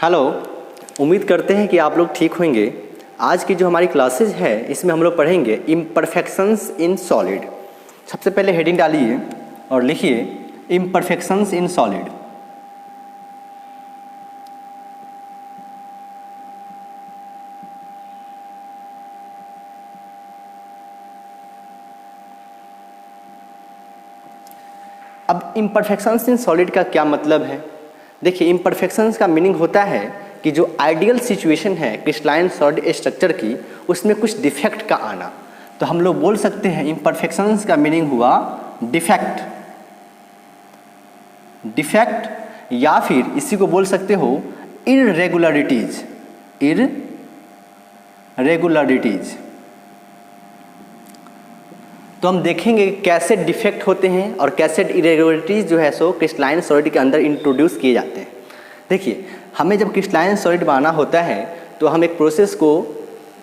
Hello, उम्मीद करते हैं कि आप लोग ठीक होंगे। आज की जो हमारी क्लासेज है इसमें हम लोग पढ़ेंगे इम्परफेक्शंस इन सॉलिड। सबसे पहले हेडिंग डालिए और लिखिए इम्परफेक्शंस इन सॉलिड। अब इम्परफेक्शंस इन सॉलिड का क्या मतलब है? देखिए, इम्परफेक्शंस का मीनिंग होता है कि जो आइडियल सिचुएशन है क्रिस्टलाइन सॉलिड स्ट्रक्चर की, उसमें कुछ डिफेक्ट का आना। तो हम लोग बोल सकते हैं इम्परफेक्शंस का मीनिंग हुआ डिफेक्ट। डिफेक्ट या फिर इसी को बोल सकते हो इररेगुलरिटीज। इररेगुलरिटीज तो हम देखेंगे कैसे डिफेक्ट होते हैं और कैसे इरेगुलरिटीज जो है सो क्रिस्टलाइन सॉलिड के अंदर इंट्रोड्यूस किए जाते हैं। देखिए, हमें जब क्रिस्टलाइन सॉलिड बनाना होता है तो हम एक प्रोसेस को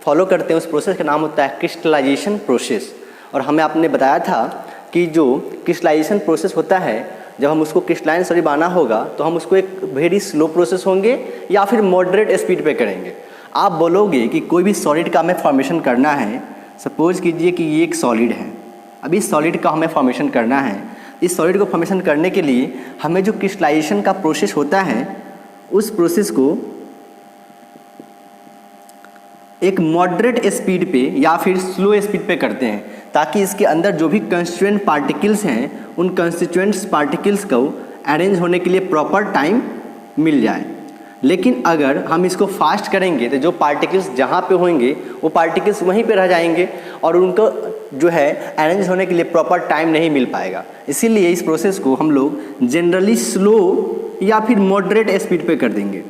फॉलो करते हैं। उस प्रोसेस का नाम होता है क्रिस्टलाइजेशन प्रोसेस। और हमें आपने बताया था कि जो क्रिस्टलाइजेशन प्रोसेस होता है, जब हम उसको क्रिस्टलाइन सॉलिड बनाना होगा तो हम उसको एक वेरी स्लो प्रोसेस होंगे या फिर मॉडरेट स्पीड पे करेंगे। आप बोलोगे कि कोई भी सॉलिड का हमें फॉर्मेशन करना है। सपोज कीजिए कि ये एक सॉलिड है। अब इस सॉलिड का हमें फॉर्मेशन करना है। इस सॉलिड को फॉर्मेशन करने के लिए हमें जो क्रिस्टलाइजेशन का प्रोसेस होता है, उस प्रोसेस को एक मॉडरेट स्पीड पे या फिर स्लो स्पीड पे करते हैं, ताकि इसके अंदर जो भी कंस्टिट्यूएंट पार्टिकल्स हैं, उन कंस्टिट्यूएंट्स पार्टिकल्स को अरेंज होने के लिए प्रॉपर टाइम मिल जाए। लेकिन अगर हम इसको फास्ट करेंगे तो जो पार्टिकल्स जहाँ पे होंगे वो पार्टिकल्स वहीं पे रह जाएंगे और उनको जो है अरेंज होने के लिए प्रॉपर टाइम नहीं मिल पाएगा। इसीलिए इस प्रोसेस को हम लोग जनरली स्लो या फिर मॉडरेट स्पीड पे कर देंगे।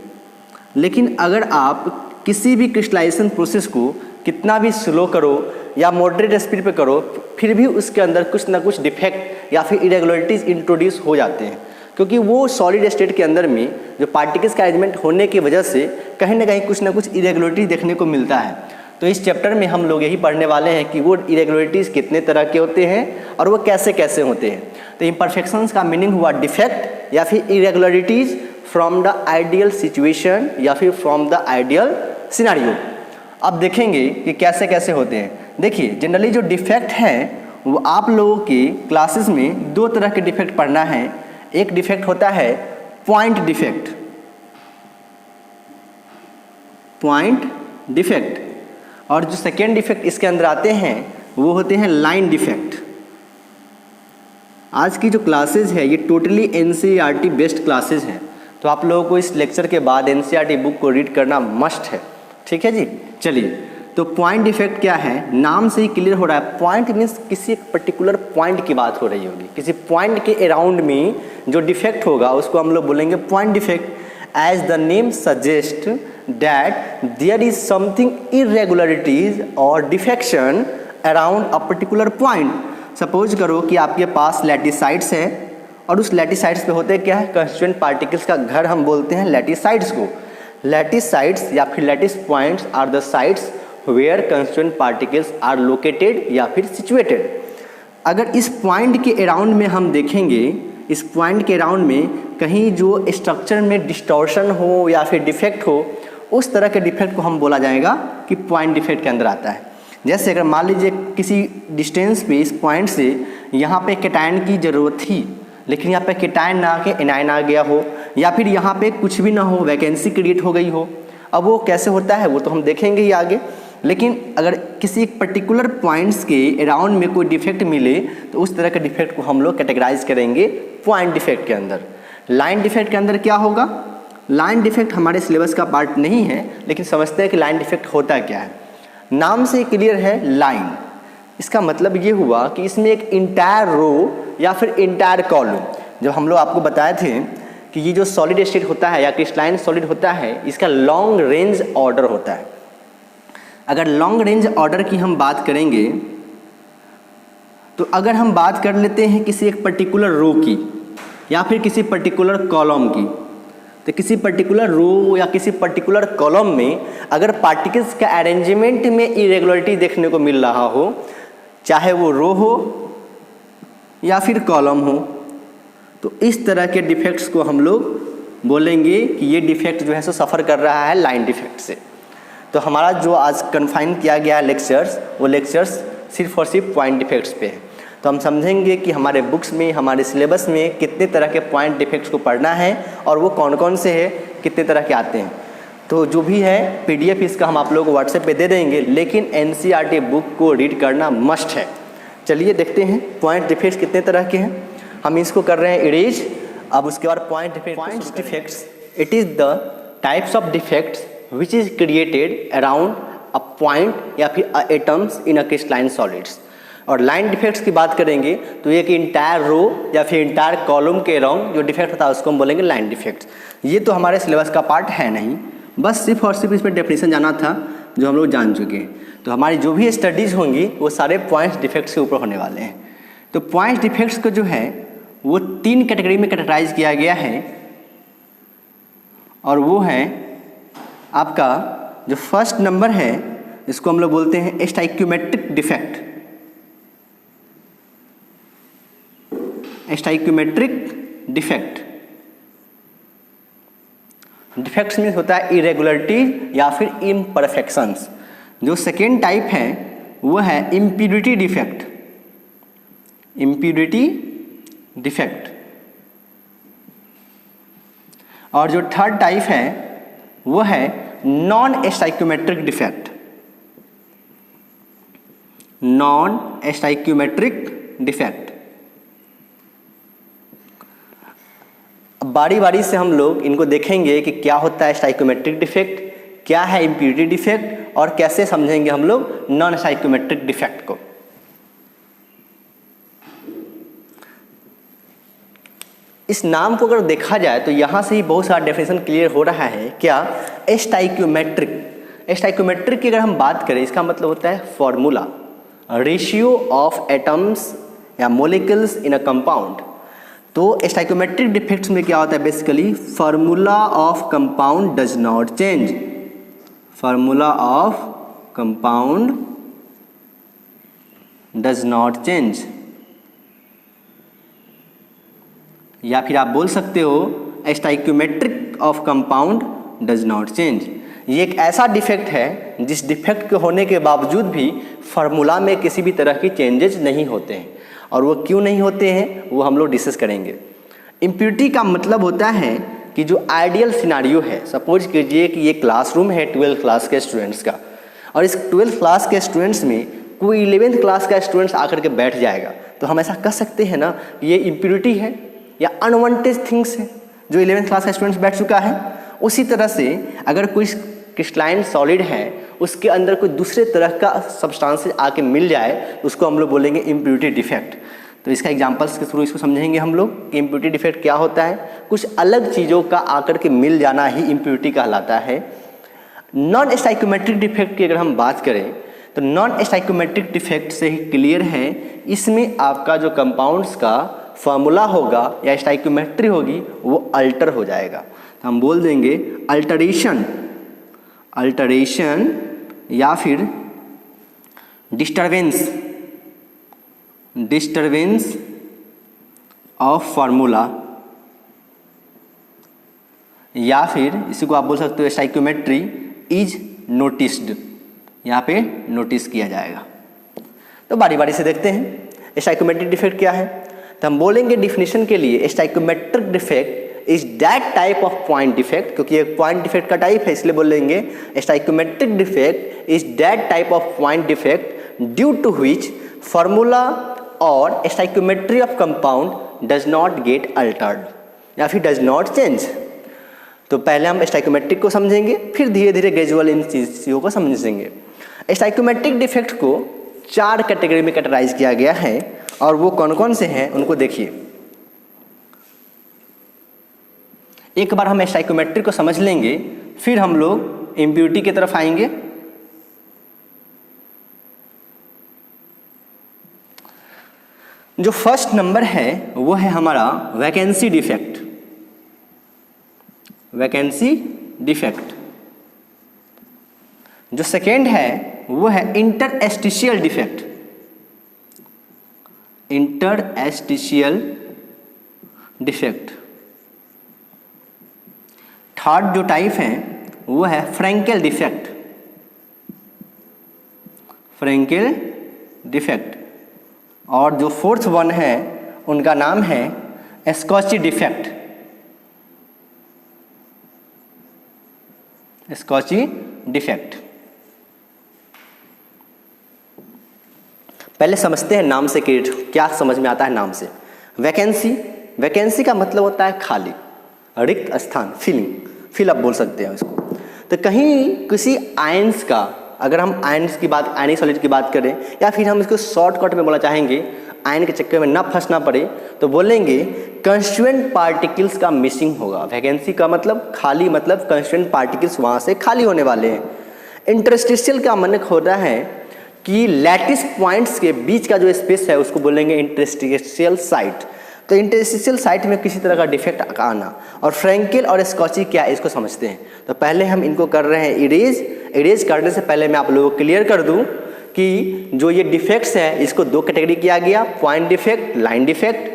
लेकिन अगर आप किसी भी क्रिस्टलाइजेशन प्रोसेस को कितना भी स्लो करो या मॉडरेट स्पीड पे करो, फिर भी उसके अंदर कुछ ना कुछ डिफेक्ट या फिर इरेगुलरिटीज इंट्रोड्यूस हो जाते हैं, क्योंकि वो सॉलिड स्टेट के अंदर में जो पार्टिकल्स का अरेंजमेंट होने की वजह से कहीं ना कहीं कुछ ना कुछ इरेगुलरिटी देखने को मिलता है। तो इस चैप्टर में हम लोग यही पढ़ने वाले हैं कि वो इरेगुलरिटीज़ कितने तरह के होते हैं और वो कैसे कैसे होते हैं। तो इम्परफेक्शंस का मीनिंग हुआ डिफेक्ट या फिर irregularities from the ideal situation या फिर फ्रॉम द आइडियल सिनेरियो। अब देखेंगे कि कैसे कैसे होते हैं। देखिए, जनरली जो डिफेक्ट है वो आप लोगों के क्लासेस में दो तरह के डिफेक्ट पढ़ना है। एक डिफेक्ट होता है पॉइंट डिफेक्ट, पॉइंट डिफेक्ट, और जो सेकेंड डिफेक्ट इसके अंदर आते हैं वो होते हैं लाइन डिफेक्ट। आज की जो क्लासेज है ये टोटली एनसीईआरटी बेस्ड क्लासेज हैं, तो आप लोगों को इस लेक्चर के बाद एनसीईआरटी बुक को रीड करना मस्ट है। ठीक है जी। चलिए, तो पॉइंट डिफेक्ट क्या है? नाम से ही क्लियर हो रहा है। पॉइंट मीन्स किसी एक पर्टिकुलर पॉइंट की बात हो रही होगी, किसी पॉइंट के अराउंड में जो डिफेक्ट होगा उसको हम लोग बोलेंगे point defect. As the name suggest that there is something irregularities और defection around a particular point. Suppose करो कि आपके पास लैटिसाइड्स है और उस लैटिसाइड्स पे होते क्या है? कंस्टिट्यूएंट पार्टिकल्स का घर हम बोलते हैं लैटिसाइड्स को। लैटिसाइड्स या फिर lattice points are the sites where constituent particles are located या फिर सिचुएटेड। अगर इस पॉइंट के अराउंड में हम देखेंगे, इस पॉइंट के अराउंड में कहीं जो स्ट्रक्चर में डिस्टॉर्शन हो या फिर डिफेक्ट हो, उस तरह के डिफेक्ट को हम बोला जाएगा कि पॉइंट डिफेक्ट के अंदर आता है। जैसे अगर मान लीजिए किसी डिस्टेंस पे इस पॉइंट से यहाँ पे कैटायन की ज़रूरत थी, लेकिन यहाँ पे कैटायन ना आके एनायन आ गया हो, या फिर यहाँ पे कुछ भी ना हो, वैकेंसी क्रिएट हो गई हो। अब वो कैसे होता है वो तो हम देखेंगे ही आगे। लेकिन अगर किसी पर्टिकुलर पॉइंट्स के अराउंड में कोई डिफेक्ट मिले तो उस तरह के डिफेक्ट को हम लोग कैटेगराइज करेंगे पॉइंट डिफेक्ट के अंदर। लाइन डिफेक्ट के अंदर क्या होगा? लाइन डिफेक्ट हमारे सिलेबस का पार्ट नहीं है, लेकिन समझते हैं कि लाइन डिफेक्ट होता क्या है। नाम से क्लियर है लाइन। इसका मतलब ये हुआ कि इसमें एक इंटायर रो या फिर इंटायर कॉलम, जब हम लोग आपको बताए थे कि ये जो सॉलिड स्टेट होता है या क्रिस्टलाइन सॉलिड होता है, इसका लॉन्ग रेंज ऑर्डर होता है। अगर लॉन्ग रेंज ऑर्डर की हम बात करेंगे तो अगर हम बात कर लेते हैं किसी एक पर्टिकुलर रो की या फिर किसी पर्टिकुलर कॉलम की, तो किसी पर्टिकुलर रो या किसी पर्टिकुलर कॉलम में अगर पार्टिकल्स का अरेंजमेंट में इरेगुलरिटी देखने को मिल रहा हो, चाहे वो रो हो या फिर कॉलम हो, तो इस तरह के डिफेक्ट्स को हम लोग बोलेंगे कि ये डिफेक्ट जो है सो सफ़र कर रहा है लाइन डिफेक्ट से। तो हमारा जो आज कन्फाइन किया गया है लेक्चर्स, वो लेक्चर्स सिर्फ और सिर्फ पॉइंट डिफेक्ट्स पे है। तो हम समझेंगे कि हमारे बुक्स में, हमारे सिलेबस में कितने तरह के पॉइंट डिफेक्ट्स को पढ़ना है और वो कौन कौन से हैं, कितने तरह के आते हैं। तो जो भी है PDF इसका हम आप लोगों को व्हाट्सएप पे दे देंगे, लेकिन NCERT बुक को रीड करना मस्ट है। चलिए देखते हैं पॉइंट डिफेक्ट्स कितने तरह के हैं। हम इसको कर रहे हैं इरेज। अब उसके बाद point defects, it is the types of defects which is created around a point या फिर atoms in a crystalline solids. और लाइन डिफेक्ट्स की बात करेंगे तो एक इंटायर रो या फिर इंटायर कॉलम के अराउंड जो डिफेक्ट होता है उसको हम बोलेंगे लाइन डिफेक्ट्स। ये तो हमारे सिलेबस का पार्ट है नहीं, बस सिर्फ और सिर्फ इसमें डेफिनेशन जाना था जो हम लोग जान चुके हैं। तो हमारी जो भी स्टडीज़ होंगी वो सारे पॉइंट्स डिफेक्ट्स के ऊपर होने वाले हैं। तो पॉइंट्स डिफेक्ट्स को जो है वो 3 कैटेगरी में कैटेगराइज किया गया है, और वो है आपका जो फर्स्ट नंबर है, इसको हम लोग बोलते हैं stoichiometric defect. Stoichiometric defect, defects में होता है इरेगुलरिटी या फिर इम्परफेक्शंस। जो सेकेंड टाइप है वो है इम्प्यूरिटी डिफेक्ट, इम्प्यूरिटी डिफेक्ट। और जो थर्ड टाइप है वो है non stoichiometric defect, non stoichiometric defect. बारी बारी से हम लोग इनको देखेंगे कि क्या होता है स्टाइक्योमेट्रिक डिफेक्ट, क्या है इम्प्यूरिटी डिफेक्ट, और कैसे समझेंगे हम लोग नॉन स्टाइक्योमेट्रिक डिफेक्ट को। इस नाम को अगर देखा जाए तो यहाँ से ही बहुत सारा डेफिनेशन क्लियर हो रहा है। क्या? स्टाइक्योमेट्रिक। स्टाइक्योमेट्रिक की अगर हम बात करें, इसका मतलब होता है फॉर्मूला, रेशियो ऑफ एटम्स या मोलिक्यूल्स इन अ कंपाउंड। तो स्टाइक्योमेट्रिक डिफेक्ट्स में क्या होता है basically, formula of compound does not change, formula of compound does not change, या फिर आप बोल सकते हो stoichiometric of compound does not change. ये एक ऐसा डिफेक्ट है जिस डिफेक्ट के होने के बावजूद भी फार्मूला में किसी भी तरह की चेंजेस नहीं होते हैं, और वो क्यों नहीं होते हैं वो हम लोग डिस्कस करेंगे। इम्प्यूरिटी का मतलब होता है कि जो आइडियल सिनारियो है, सपोज कीजिए कि ये क्लासरूम है 12th क्लास के स्टूडेंट्स का, और इस 12th क्लास के स्टूडेंट्स में कोई 11th क्लास का स्टूडेंट्स आकर के बैठ जाएगा, तो हम ऐसा कर सकते हैं ना, ये इम्प्यूरिटी है या अनवांटेड थिंग्स है जो 11th क्लास का स्टूडेंट्स बैठ चुका है। उसी तरह से अगर कोई क्रिस्टलाइन सॉलिड है, उसके अंदर कोई दूसरे तरह का सब्सटेंसेस आके मिल जाए तो उसको हम लोग बोलेंगे इम्प्यूरिटी डिफेक्ट। तो इसका एग्जांपल्स के थ्रू इसको समझेंगे हम लोग कि इम्प्यूरिटी डिफेक्ट क्या होता है। कुछ अलग चीज़ों का आकर के मिल जाना ही इम्प्यूरिटी कहलाता है। नॉन स्टाइक्योमेट्रिक डिफेक्ट की अगर हम बात करें तो नॉन स्टाइक्योमेट्रिक डिफेक्ट से ही क्लियर है, इसमें आपका जो कंपाउंड्स का फार्मूला होगा या स्टाइक्योमेट्री होगी वो अल्टर हो जाएगा। तो हम बोल देंगे अल्टरेशन, अल्टरेशन या फिर डिस्टरबेंस, डिस्टरबेंस ऑफ फार्मूला, या फिर इसी को आप बोल सकते हो स्टाइक्योमेट्री इज नोटिस्ड, यहाँ पे नोटिस किया जाएगा। तो बारी बारी से देखते हैं स्टाइक्योमेट्रिक डिफेक्ट क्या है। तो हम बोलेंगे डिफिनेशन के लिए stoichiometric defect is that type of point defect, क्योंकि एक पॉइंट डिफेक्ट का टाइप है इसलिए बोलेंगे stoichiometric defect is that type of point defect due to which formula और stoichiometry of compound does not get altered या फिर डज नॉट चेंज। तो पहले हम स्टाइक्योमेट्रिक को समझेंगे, फिर धीरे धीरे ग्रेजुअल इन चीज़ों को समझेंगे। स्टाइक्योमेट्रिक डिफेक्ट को 4 कैटेगरी में कैटेगराइज किया गया है, और वो कौन कौन से हैं उनको देखिए। एक बार हम स्टाइक्योमेट्रिक को समझ लेंगे, फिर हम लोग इम्प्यूरिटी की तरफ आएंगे। जो फर्स्ट नंबर है वो है हमारा वैकेंसी डिफेक्ट, वैकेंसी डिफेक्ट। जो सेकेंड है वो है interstitial defect, interstitial defect. Third जो टाइप है वो है फ्रैंकेल डिफेक्ट, फ्रैंकेल डिफेक्ट। और जो फोर्थ वन है उनका नाम है एस्कॉची डिफेक्ट, एस्कॉची डिफेक्ट। पहले समझते हैं नाम से क्या समझ में आता है नाम से। वैकेंसी, वैकेंसी का मतलब होता है खाली, रिक्त स्थान, फिलअप बोल सकते हैं इसको। तो कहीं किसी आयंस का, अगर हम आयंस की बात, आयनिक सॉलिड की बात करें, या फिर हम इसको शॉर्टकट में बोलना चाहेंगे, आयन के चक्कर में ना फंसना पड़े, तो बोलेंगे कंस्टिट्यूएंट पार्टिकल्स का मिसिंग होगा। वैकेंसी का मतलब खाली, मतलब कंस्टिट्यूएंट पार्टिकल्स वहाँ से खाली होने वाले हैं। इंटरस्टिशियल का मतलब होता है कि लैटिस पॉइंट्स के बीच का जो स्पेस है उसको बोलेंगे इंटरस्टिशियल साइट। तो इंटरस्टिशियल साइट में किसी तरह का डिफेक्ट आना। और फ्रैंकेल और एस्कॉची क्या है इसको समझते हैं। तो पहले हम इनको कर रहे हैं इरेज करने से पहले मैं आप लोगों को क्लियर कर दूं कि जो ये डिफेक्ट्स है इसको दो कैटेगरी किया गया, point defect, line defect.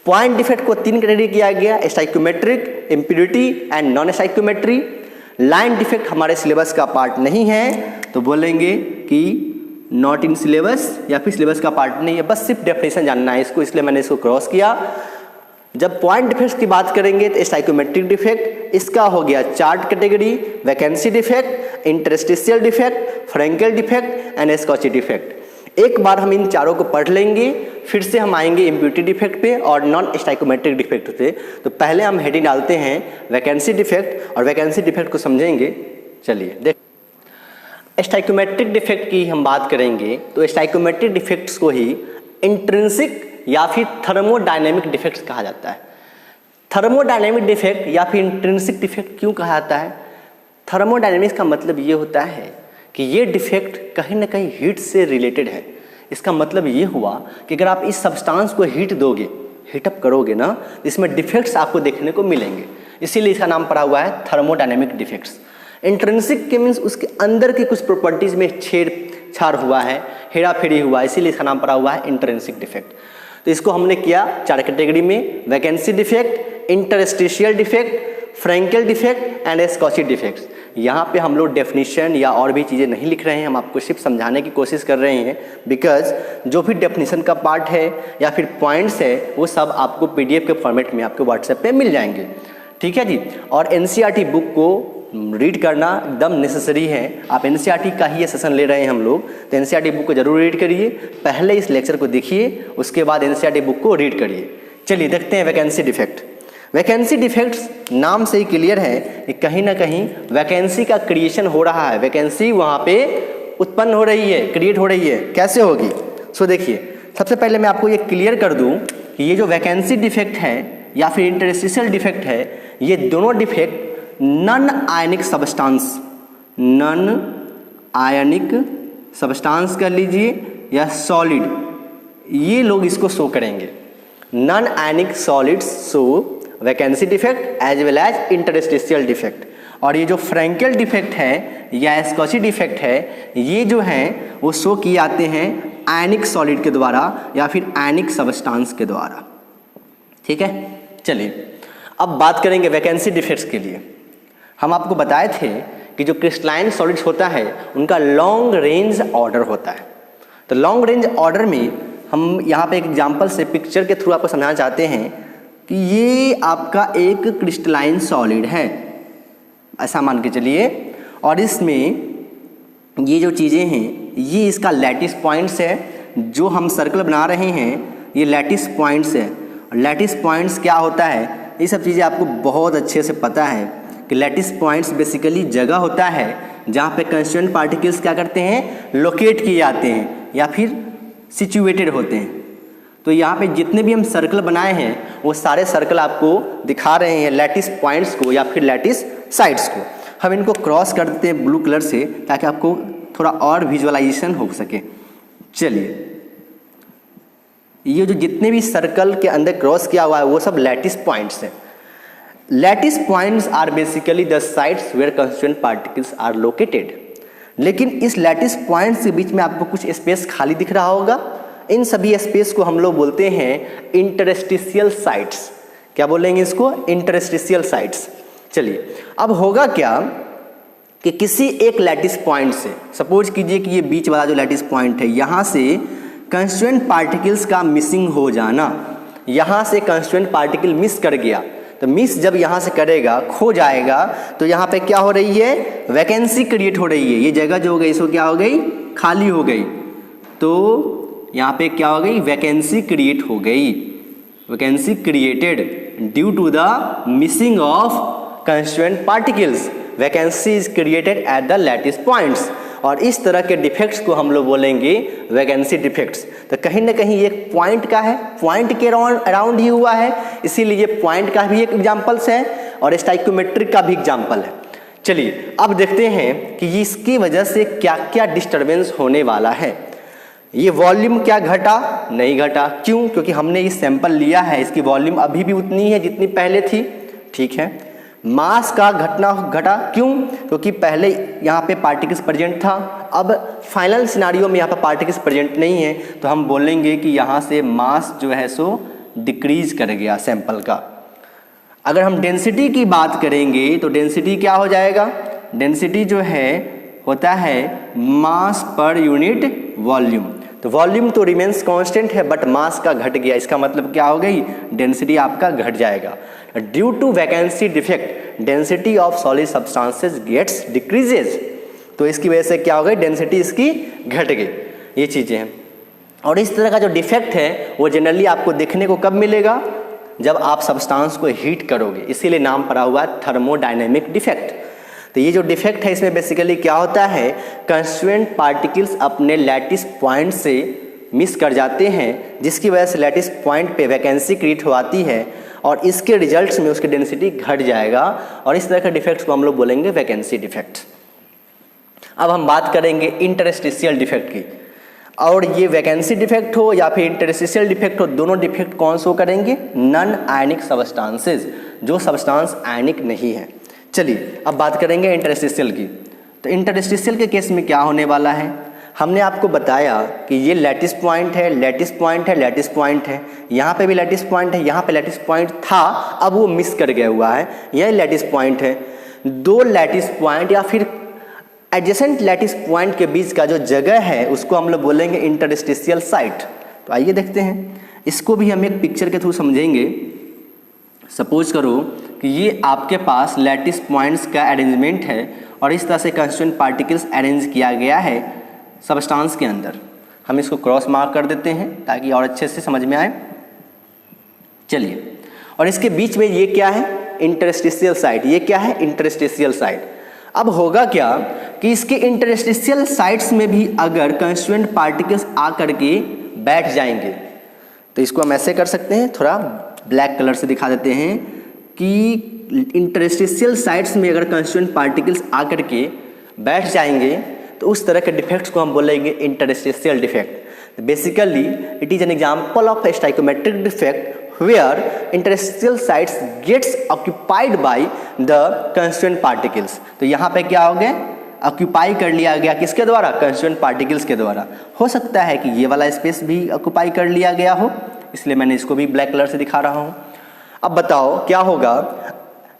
Point defect को तीन कैटेगरी किया गया, stoichiometric, impurity and non stoichiometry. Line defect हमारे सिलेबस का पार्ट नहीं है, तो बोलेंगे कि नॉट इन सिलेबस या फिर सिलेबस का पार्ट नहीं है, बस सिर्फ डेफिनेशन जानना है इसको, इसलिए मैंने इसको क्रॉस किया। जब पॉइंट डिफेक्ट की बात करेंगे तो स्टाइक्योमेट्रिक डिफेक्ट, इसका हो गया चार्ट category, vacancy defect, interstitial defect, Frenkel defect and Schottky defect. एक बार हम इन चारों को पढ़ लेंगे, फिर से हम आएंगे इम्प्योरिटी डिफेक्ट पे और नॉन स्टाइक्योमेट्रिक डिफेक्ट पे। तो पहले हम हेडिंग डालते हैं वैकेंसी डिफेक्ट, और वैकेंसी डिफेक्ट को समझेंगे। चलिए देख, स्टाइक्योमेट्रिक डिफेक्ट की हम बात करेंगे तो स्टाइक्योमेट्रिक डिफेक्ट्स को ही इंट्रिंसिक या फिर थर्मोडायनेमिक डिफेक्ट्स कहा जाता है। थर्मोडायनेमिक डिफेक्ट या फिर इंट्रिंसिक डिफेक्ट क्यों कहा जाता है? थर्मोडायनेमिक्स का मतलब ये होता है कि ये डिफेक्ट कहीं ना कहीं हीट से रिलेटेड है। इसका मतलब ये हुआ कि अगर आप इस सब्सटेंस को हीट दोगे, हीटअप करोगे ना, इसमें डिफेक्ट्स आपको देखने को मिलेंगे, इसीलिए इसका नाम पड़ा हुआ है थर्मोडायनेमिक डिफेक्ट्स। इंट्रिंसिक के मीन्स उसके अंदर की कुछ प्रॉपर्टीज में छेड़छाड़ हुआ है, हेरा फेरी हुआ, इसीलिए इसका नाम पड़ा हुआ है इंट्रिंसिक डिफेक्ट। तो इसको हमने किया चार कैटेगरी में, vacancy defect, interstitial defect, Frenkel defect and Schottky defects. यहाँ पे हम लोग डेफिनेशन या और भी चीज़ें नहीं लिख रहे हैं, हम आपको सिर्फ समझाने की कोशिश कर रहे हैं, बिकॉज जो भी डेफिनेशन का पार्ट है या फिर पॉइंट्स है वो सब आपको PDF के फॉर्मेट में आपके व्हाट्सएप पे मिल जाएंगे। ठीक है जी। और NCERT बुक को रीड करना एकदम नेसेसरी है। आप NCERT का ही ये सेशन ले रहे हैं हम लोग, तो NCERT बुक को जरूर रीड करिए। पहले इस लेक्चर को देखिए, उसके बाद NCERT बुक को रीड करिए। चलिए देखते हैं वैकेंसी डिफेक्ट। वैकेंसी डिफेक्ट्स नाम से ही क्लियर है कि कहीं ना कहीं वैकेंसी का क्रिएशन हो रहा है, वैकेंसी वहाँ पे उत्पन्न हो रही है, क्रिएट हो रही है। कैसे होगी? सो देखिए, सबसे पहले मैं आपको ये क्लियर कर दूँ कि ये जो वैकेंसी डिफेक्ट है या फिर इंटरस्टिशियल डिफेक्ट है, ये दोनों defect non ionic substance, non ionic substance कर लीजिए या सॉलिड, ये लोग इसको शो करेंगे। Non ionic solids show vacancy defect as well as interstitial defect. और ये जो फ्रैंकेल डिफेक्ट है या एस्कॉची डिफेक्ट है, ये जो हैं वो शो किए जाते हैं आयनिक सॉलिड के द्वारा या फिर आयनिक सब्सटेंस के द्वारा। ठीक है, चलिए अब बात करेंगे वैकेंसी डिफेक्ट्स के लिए। हम आपको बताए थे कि जो क्रिस्टलाइन सॉलिड्स होता है उनका लॉन्ग रेंज ऑर्डर होता है। तो लॉन्ग रेंज ऑर्डर में हम यहाँ पे एक एग्जांपल से पिक्चर के थ्रू आपको समझाना चाहते हैं कि ये आपका एक क्रिस्टलाइन सॉलिड है, ऐसा मान के चलिए। और इसमें ये जो चीज़ें हैं, ये इसका लैटिस पॉइंट्स है, जो हम सर्कल बना रहे हैं ये लैटिस पॉइंट्स है। लैटिस पॉइंट्स क्या होता है, ये सब चीज़ें आपको बहुत अच्छे से पता है कि लैटिस पॉइंट्स बेसिकली जगह होता है जहाँ पे कंस्टिट्यूएंट पार्टिकल्स क्या करते हैं, लोकेट किए जाते हैं या फिर सिचुएटेड होते हैं। तो यहाँ पे जितने भी हम सर्कल बनाए हैं वो सारे सर्कल आपको दिखा रहे हैं लैटिस पॉइंट्स को या फिर लैटिस साइड्स को। हम इनको क्रॉस कर देते हैं ब्लू कलर से ताकि आपको थोड़ा और विजुअलाइजेशन हो सके। चलिए, ये जो जितने भी सर्कल के अंदर क्रॉस किया हुआ है वो सब लैटिस पॉइंट्स हैं। Lattice points are basically the sites where constituent particles are located. लेकिन इस लैटिस पॉइंट्स के बीच में आपको कुछ स्पेस खाली दिख रहा होगा, इन सभी स्पेस को हम लोग बोलते हैं इंटरस्टिशियल साइट्स। क्या बोलेंगे इसको? Interstitial sites. चलिए, अब होगा क्या कि किसी एक लैटिस पॉइंट से, सपोज कीजिए कि ये बीच वाला जो लैटिस पॉइंट है, यहाँ से कंस्टिट्यूएंट पार्टिकल्स का मिसिंग हो जाना, यहाँ से कंस्टिट्यूएंट पार्टिकल मिस कर गया, तो मिस जब यहाँ से करेगा, खो जाएगा, तो यहाँ पे क्या हो रही है, वैकेंसी क्रिएट हो रही है। ये जगह जो हो गई इसको क्या हो गई, खाली हो गई। तो यहाँ पे क्या हो गई, वैकेंसी क्रिएट हो गई, vacancy created due to the missing of constituent particles, vacancy is created at the lattice points. और इस तरह के डिफेक्ट्स को हम लोग बोलेंगे वैकेंसी डिफेक्ट्स। तो कहीं ना कहीं एक पॉइंट का है, पॉइंट के अराउंड ही हुआ है, इसीलिए पॉइंट का भी एक एग्जाम्पल्स है और स्टाइकोमेट्रिक का भी एग्जाम्पल है। चलिए अब देखते हैं कि इसकी वजह से क्या क्या डिस्टर्बेंस होने वाला है। ये वॉल्यूम क्या घटा, नहीं घटा, क्यों, क्योंकि हमने ये सैंपल लिया है, इसकी वॉल्यूम अभी भी उतनी है जितनी पहले थी, ठीक है। मास का घटा, क्यों, क्योंकि पहले यहाँ पे पार्टिकल्स प्रेजेंट था, अब फाइनल सिनारियो में यहाँ पर पार्टिकल्स प्रेजेंट नहीं है, तो हम बोलेंगे कि यहाँ से मास जो है सो डिक्रीज कर गया सैंपल का। अगर हम डेंसिटी की बात करेंगे तो डेंसिटी क्या हो जाएगा, डेंसिटी जो है होता है मास पर यूनिट वॉल्यूम। तो वॉल्यूम तो रिमेन्स कांस्टेंट है बट मास का घट गया, इसका मतलब क्या हो गई, डेंसिटी आपका घट जाएगा। Due to vacancy defect density of solid substances gets decreases, तो इसकी वजह से क्या हो गई, डेंसिटी इसकी घट गई। ये चीज़ें हैं। और इस तरह का जो डिफेक्ट है वो जनरली आपको देखने को कब मिलेगा, जब आप सब्सटेंस को हीट करोगे, इसीलिए नाम पड़ा हुआ है थर्मोडायनेमिक डिफेक्ट। तो ये जो डिफेक्ट है इसमें बेसिकली क्या होता है, कंस्टिट्यूएंट पार्टिकल्स अपने लैटिस पॉइंट से मिस कर जाते हैं, जिसकी वजह से लैटिस पॉइंट पे वैकेंसी क्रिएट हो आती है और इसके रिजल्ट्स में उसकी डेंसिटी घट जाएगा और इस तरह के डिफेक्ट्स को हम लोग बोलेंगे वैकेंसी डिफेक्ट। अब हम बात करेंगे इंटरस्टिशियल डिफेक्ट की। और ये वैकेंसी डिफेक्ट हो या फिर इंटरस्टिशियल डिफेक्ट हो, दोनों डिफेक्ट कौन से करेंगे, नॉन आयनिक सब्सटेंसेस, जो सब्सटेंस आयनिक नहीं है। चलिए अब बात करेंगे इंटरस्टिशियल की। तो इंटरस्टिशियल के केस में क्या होने वाला है, हमने आपको बताया कि ये लैटिस पॉइंट है, लैटिस पॉइंट है, लैटिस पॉइंट है, यहाँ पे भी लैटिस पॉइंट है, यहाँ पे लैटिस पॉइंट था, अब वो मिस कर गया हुआ है, यह लैटिस पॉइंट है। दो लैटिस पॉइंट या फिर एडजेसेंट लैटिस पॉइंट के बीच का जो जगह है उसको हम लोग बोलेंगे इंटरस्टिशियल साइट। तो आइए देखते हैं, इसको भी हम एक पिक्चर के थ्रू समझेंगे। सपोज करो कि ये आपके पास लैटिस पॉइंट्स का अरेंजमेंट है और इस तरह से कंस्टिट्यूएंट पार्टिकल्स अरेंज किया गया है सब्सटेंस के अंदर। हम इसको क्रॉस मार्क कर देते हैं ताकि और अच्छे से समझ में आए। चलिए, और इसके बीच में ये क्या है, इंटरस्टिशियल साइट, ये क्या है, इंटरस्टिशियल साइट। अब होगा क्या कि इसके इंटरस्टिशियल साइट्स में भी अगर कंस्टिट्यूएंट पार्टिकल्स आ करके बैठ जाएंगे, तो इसको हम ऐसे कर सकते हैं, थोड़ा ब्लैक कलर से दिखा देते हैं कि इंटरस्टिशियल साइट्स में अगर कंस्टिट्यूएंट पार्टिकल्स आ करके बैठ जाएंगे तो उस तरह के डिफेक्ट्स को हम बोलेंगे interstitial defect. Basically it is an example of A stoichiometric defect where interstitial sites gets occupied by the constituent particles। तो यहाँ पे क्या हो गया, ऑक्यूपाई कर लिया गया, किसके द्वारा, कंस्टिट्यूएंट पार्टिकल्स के द्वारा। हो सकता है कि ये वाला स्पेस भी ऑक्यूपाई कर लिया गया हो, इसलिए मैंने इसको भी ब्लैक कलर से दिखा रहा हूँ। अब बताओ क्या होगा,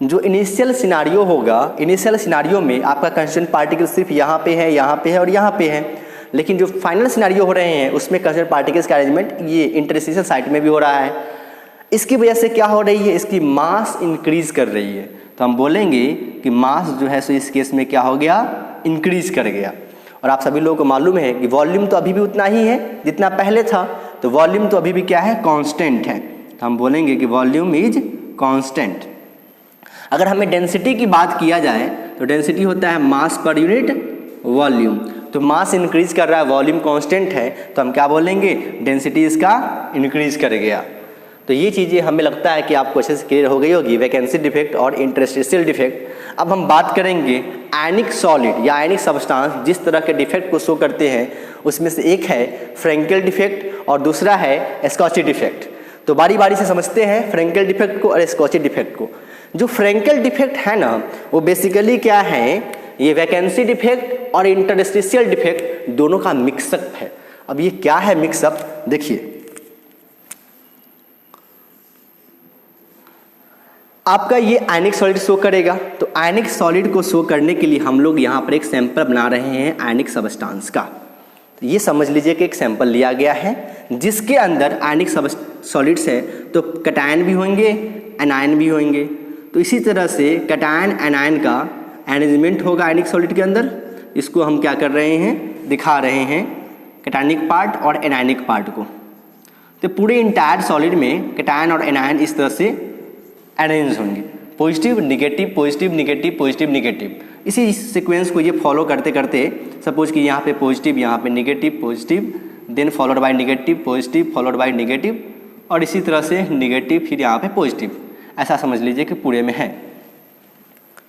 जो इनिशियल सिनारियो होगा, इनिशियल सिनारियो में आपका कंस्टिट्यूएंट पार्टिकल सिर्फ यहाँ पे है, यहाँ पे है और यहाँ पे है, लेकिन जो फाइनल सिनारियो हो रहे हैं उसमें कंस्टिट्यूएंट पार्टिकल्स का अरेंजमेंट ये इंटरस्टिशियल साइट में भी हो रहा है। इसकी वजह से क्या हो रही है, इसकी मास इंक्रीज कर रही है। तो हम बोलेंगे कि मास जो है सो इस केस में क्या हो गया, इंक्रीज कर गया। और आप सभी लोगों को मालूम है कि वॉल्यूम तो अभी भी उतना ही है जितना पहले था, तो वॉल्यूम तो अभी भी क्या है, कांस्टेंट है। तो हम बोलेंगे कि वॉल्यूम इज कांस्टेंट। अगर हमें डेंसिटी की बात किया जाए तो डेंसिटी होता है मास पर यूनिट वॉल्यूम। तो मास इंक्रीज कर रहा है, वॉल्यूम कांस्टेंट है, तो हम क्या बोलेंगे, डेंसिटी इसका इंक्रीज कर गया। तो ये चीज़ें हमें लगता है कि आपको अच्छे से क्लियर हो गई होगी, वैकेंसी डिफेक्ट और इंटरस्टिशियल डिफेक्ट। अब हम बात करेंगे आयनिक सॉलिड या आयनिक सब्सटेंस जिस तरह के डिफेक्ट को शो करते हैं, उसमें से एक है फ्रेंकेल डिफेक्ट और दूसरा है स्कॉची डिफेक्ट। तो बारी बारी से समझते हैं फ्रेंकेल डिफेक्ट को और स्कॉची डिफेक्ट को। जो फ्रेंकेल डिफेक्ट है ना, वो बेसिकली क्या है, ये वैकेंसी डिफेक्ट और इंटरस्टिशियल डिफेक्ट दोनों का मिक्सअप है। अब ये क्या है मिक्सअप, देखिए, आपका ये आयनिक सॉलिड शो करेगा। तो आयनिक सॉलिड को शो करने के लिए हम लोग यहाँ पर एक सैंपल बना रहे हैं आयनिक सबस्टांस का। तो ये समझ लीजिए कि एक सैंपल लिया गया है जिसके अंदर आयनिक सॉलिड्स है, तो कैटायन भी होंगे, एनायन भी होंगे। तो इसी तरह से कैटायन एनायन का अरेंजमेंट होगा आयनिक सॉलिड के अंदर। इसको हम क्या कर रहे हैं, दिखा रहे हैं कैटायनिक पार्ट और एनायनिक पार्ट को। तो पूरे इंटायर सॉलिड में कैटायन और एनायन इस तरह से अरेंज होंगे, positive negative positive negative positive negative. इसी सीक्वेंस को ये फॉलो करते करते सपोज कि यहाँ पे पॉजिटिव, यहाँ पे negative positive, then followed by negative positive followed by negative, और इसी तरह से निगेटिव फिर यहाँ पे पॉजिटिव, ऐसा समझ लीजिए कि पूरे में है।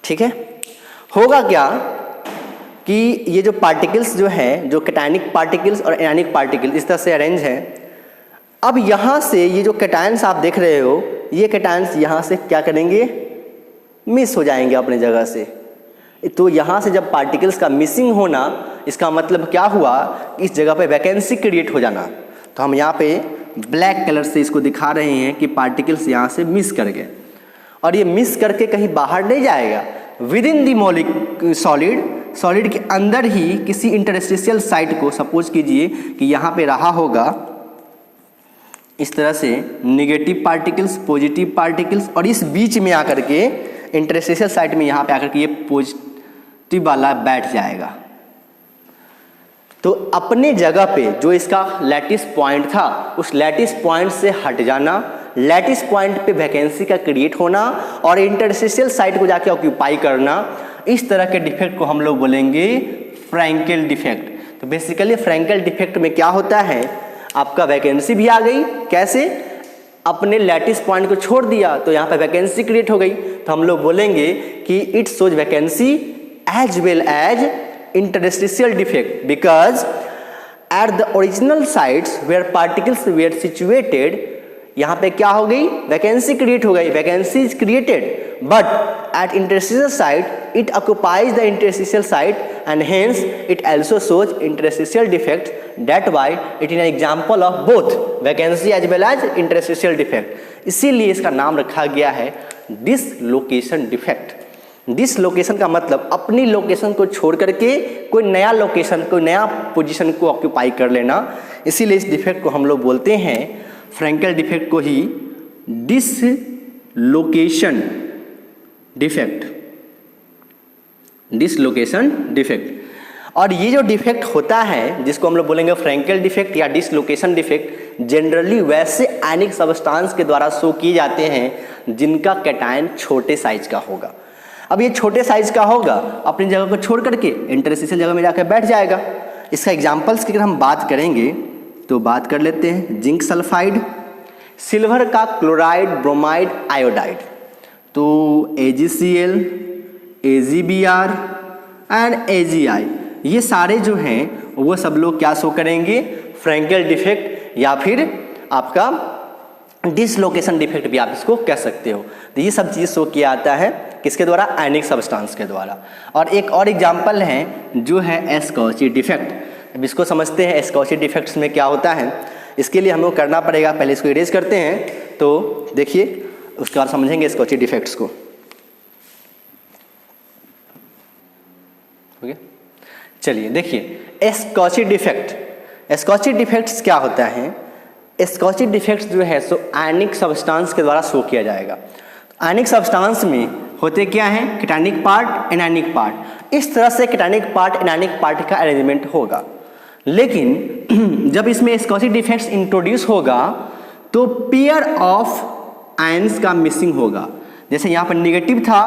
ठीक है, होगा क्या कि ये जो पार्टिकल्स जो हैं, जो कैटायनिक पार्टिकल्स और एनायनिक पार्टिकल्स इस तरह से अरेंज हैं। अब यहाँ से ये जो कैटायंस आप देख रहे हो, ये कैटायंस यहाँ से क्या करेंगे, मिस हो जाएंगे अपने जगह से। तो यहाँ से जब पार्टिकल्स का मिसिंग होना, इसका मतलब क्या हुआ, इस जगह पे वैकेंसी क्रिएट हो जाना। तो हम यहाँ पे ब्लैक कलर से इसको दिखा रहे हैं कि पार्टिकल्स यहाँ से मिस कर गए, और ये मिस करके कहीं बाहर नहीं जाएगा, विद इन दी सॉलिड के अंदर ही किसी इंटरस्टिशियल साइट को, सपोज कीजिए कि यहाँ पे रहा होगा इस तरह से निगेटिव पार्टिकल्स पॉजिटिव पार्टिकल्स, और इस बीच में आकर के इंटरस्टिशियल साइट में यहाँ पे आकर के ये पॉजिटिव वाला बैठ जाएगा। तो अपने जगह पे जो इसका लैटिस पॉइंट था, उस लैटिस पॉइंट से हट जाना, लैटिस पॉइंट पे वैकेंसी का क्रिएट होना और इंटरस्टिशियल साइट को जाके ऑक्यूपाई करना, इस तरह के डिफेक्ट को हम लोग बोलेंगे फ्रैंकेल डिफेक्ट। तो बेसिकली फ्रैंकेल डिफेक्ट में क्या होता है, आपका वैकेंसी भी आ गई, कैसे, अपने लैटिस पॉइंट को छोड़ दिया तो यहाँ पे वैकेंसी क्रिएट हो गई। तो हम लोग बोलेंगे कि it shows vacancy as well as interstitial defect because at the original sites where particles were situated, यहाँ पे क्या हो गई, वैकेंसी क्रिएट हो गई, vacancy is created, but at interstitial site it occupies the interstitial site and hence it also shows interstitial defect, that why it is an example of both vacancy as well as interstitial defect. इसीलिए इसका नाम रखा गया है dislocation defect. Dislocation का मतलब अपनी location को छोड़ करके कोई नया लोकेशन, कोई नया पोजीशन को ऑक्यूपाई कर लेना। इसीलिए इस डिफेक्ट को हम लोग बोलते हैं, फ्रैंकेल डिफेक्ट को ही डिसलोकेशन डिफेक्ट, डिसलोकेशन डिफेक्ट। और ये जो डिफेक्ट होता है जिसको हम लोग बोलेंगे फ्रैंकेल डिफेक्ट या डिसलोकेशन डिफेक्ट, जनरली वैसे आयनिक सबस्टांस के द्वारा शो किए जाते हैं जिनका कैटायन छोटे साइज का होगा। अब ये छोटे साइज का होगा, अपनी जगह को छोड़ करके इंटरस्टिशियल जगह में जाकर बैठ जाएगा। इसका एग्जांपल्स की अगर हम बात करेंगे तो बात कर लेते हैं जिंक सल्फाइड, सिल्वर का क्लोराइड, ब्रोमाइड, आयोडाइड। तो AgCl, AgBr एंड AgI, ये सारे जो हैं वो सब लोग क्या शो करेंगे, फ्रैंकेल डिफेक्ट या फिर आपका डिसलोकेशन डिफेक्ट भी आप इसको कह सकते हो। तो ये सब चीज़ शो किया जाता है किसके द्वारा, आयनिक सबस्टांस के द्वारा। और एक और एग्जांपल है जो है एस्कॉची डिफेक्ट। अब इसको समझते हैं एस्कॉची डिफेक्ट्स में क्या होता है। इसके लिए हम लोग करना पड़ेगा, पहले इसको इरेज करते हैं तो देखिए, उसके बाद समझेंगे एस्कॉची डिफेक्ट्स को। ओके, चलिए देखिए एस्कॉची डिफेक्ट। एस्कॉची डिफेक्ट्स क्या होता है, एस्कॉची डिफेक्ट्स जो है सो आयनिक सबस्टांस के द्वारा शो किया जाएगा। आयनिक सबस्टांस में होते क्या है, कैटायनिक पार्ट, एनायनिक पार्ट। इस तरह से कैटायनिक पार्ट, एनायनिक पार्ट का अरेंजमेंट होगा। लेकिन जब इसमें एस्कॉची डिफेक्ट्स इंट्रोड्यूस होगा तो पेयर ऑफ आयंस का मिसिंग होगा। जैसे यहाँ पर निगेटिव था,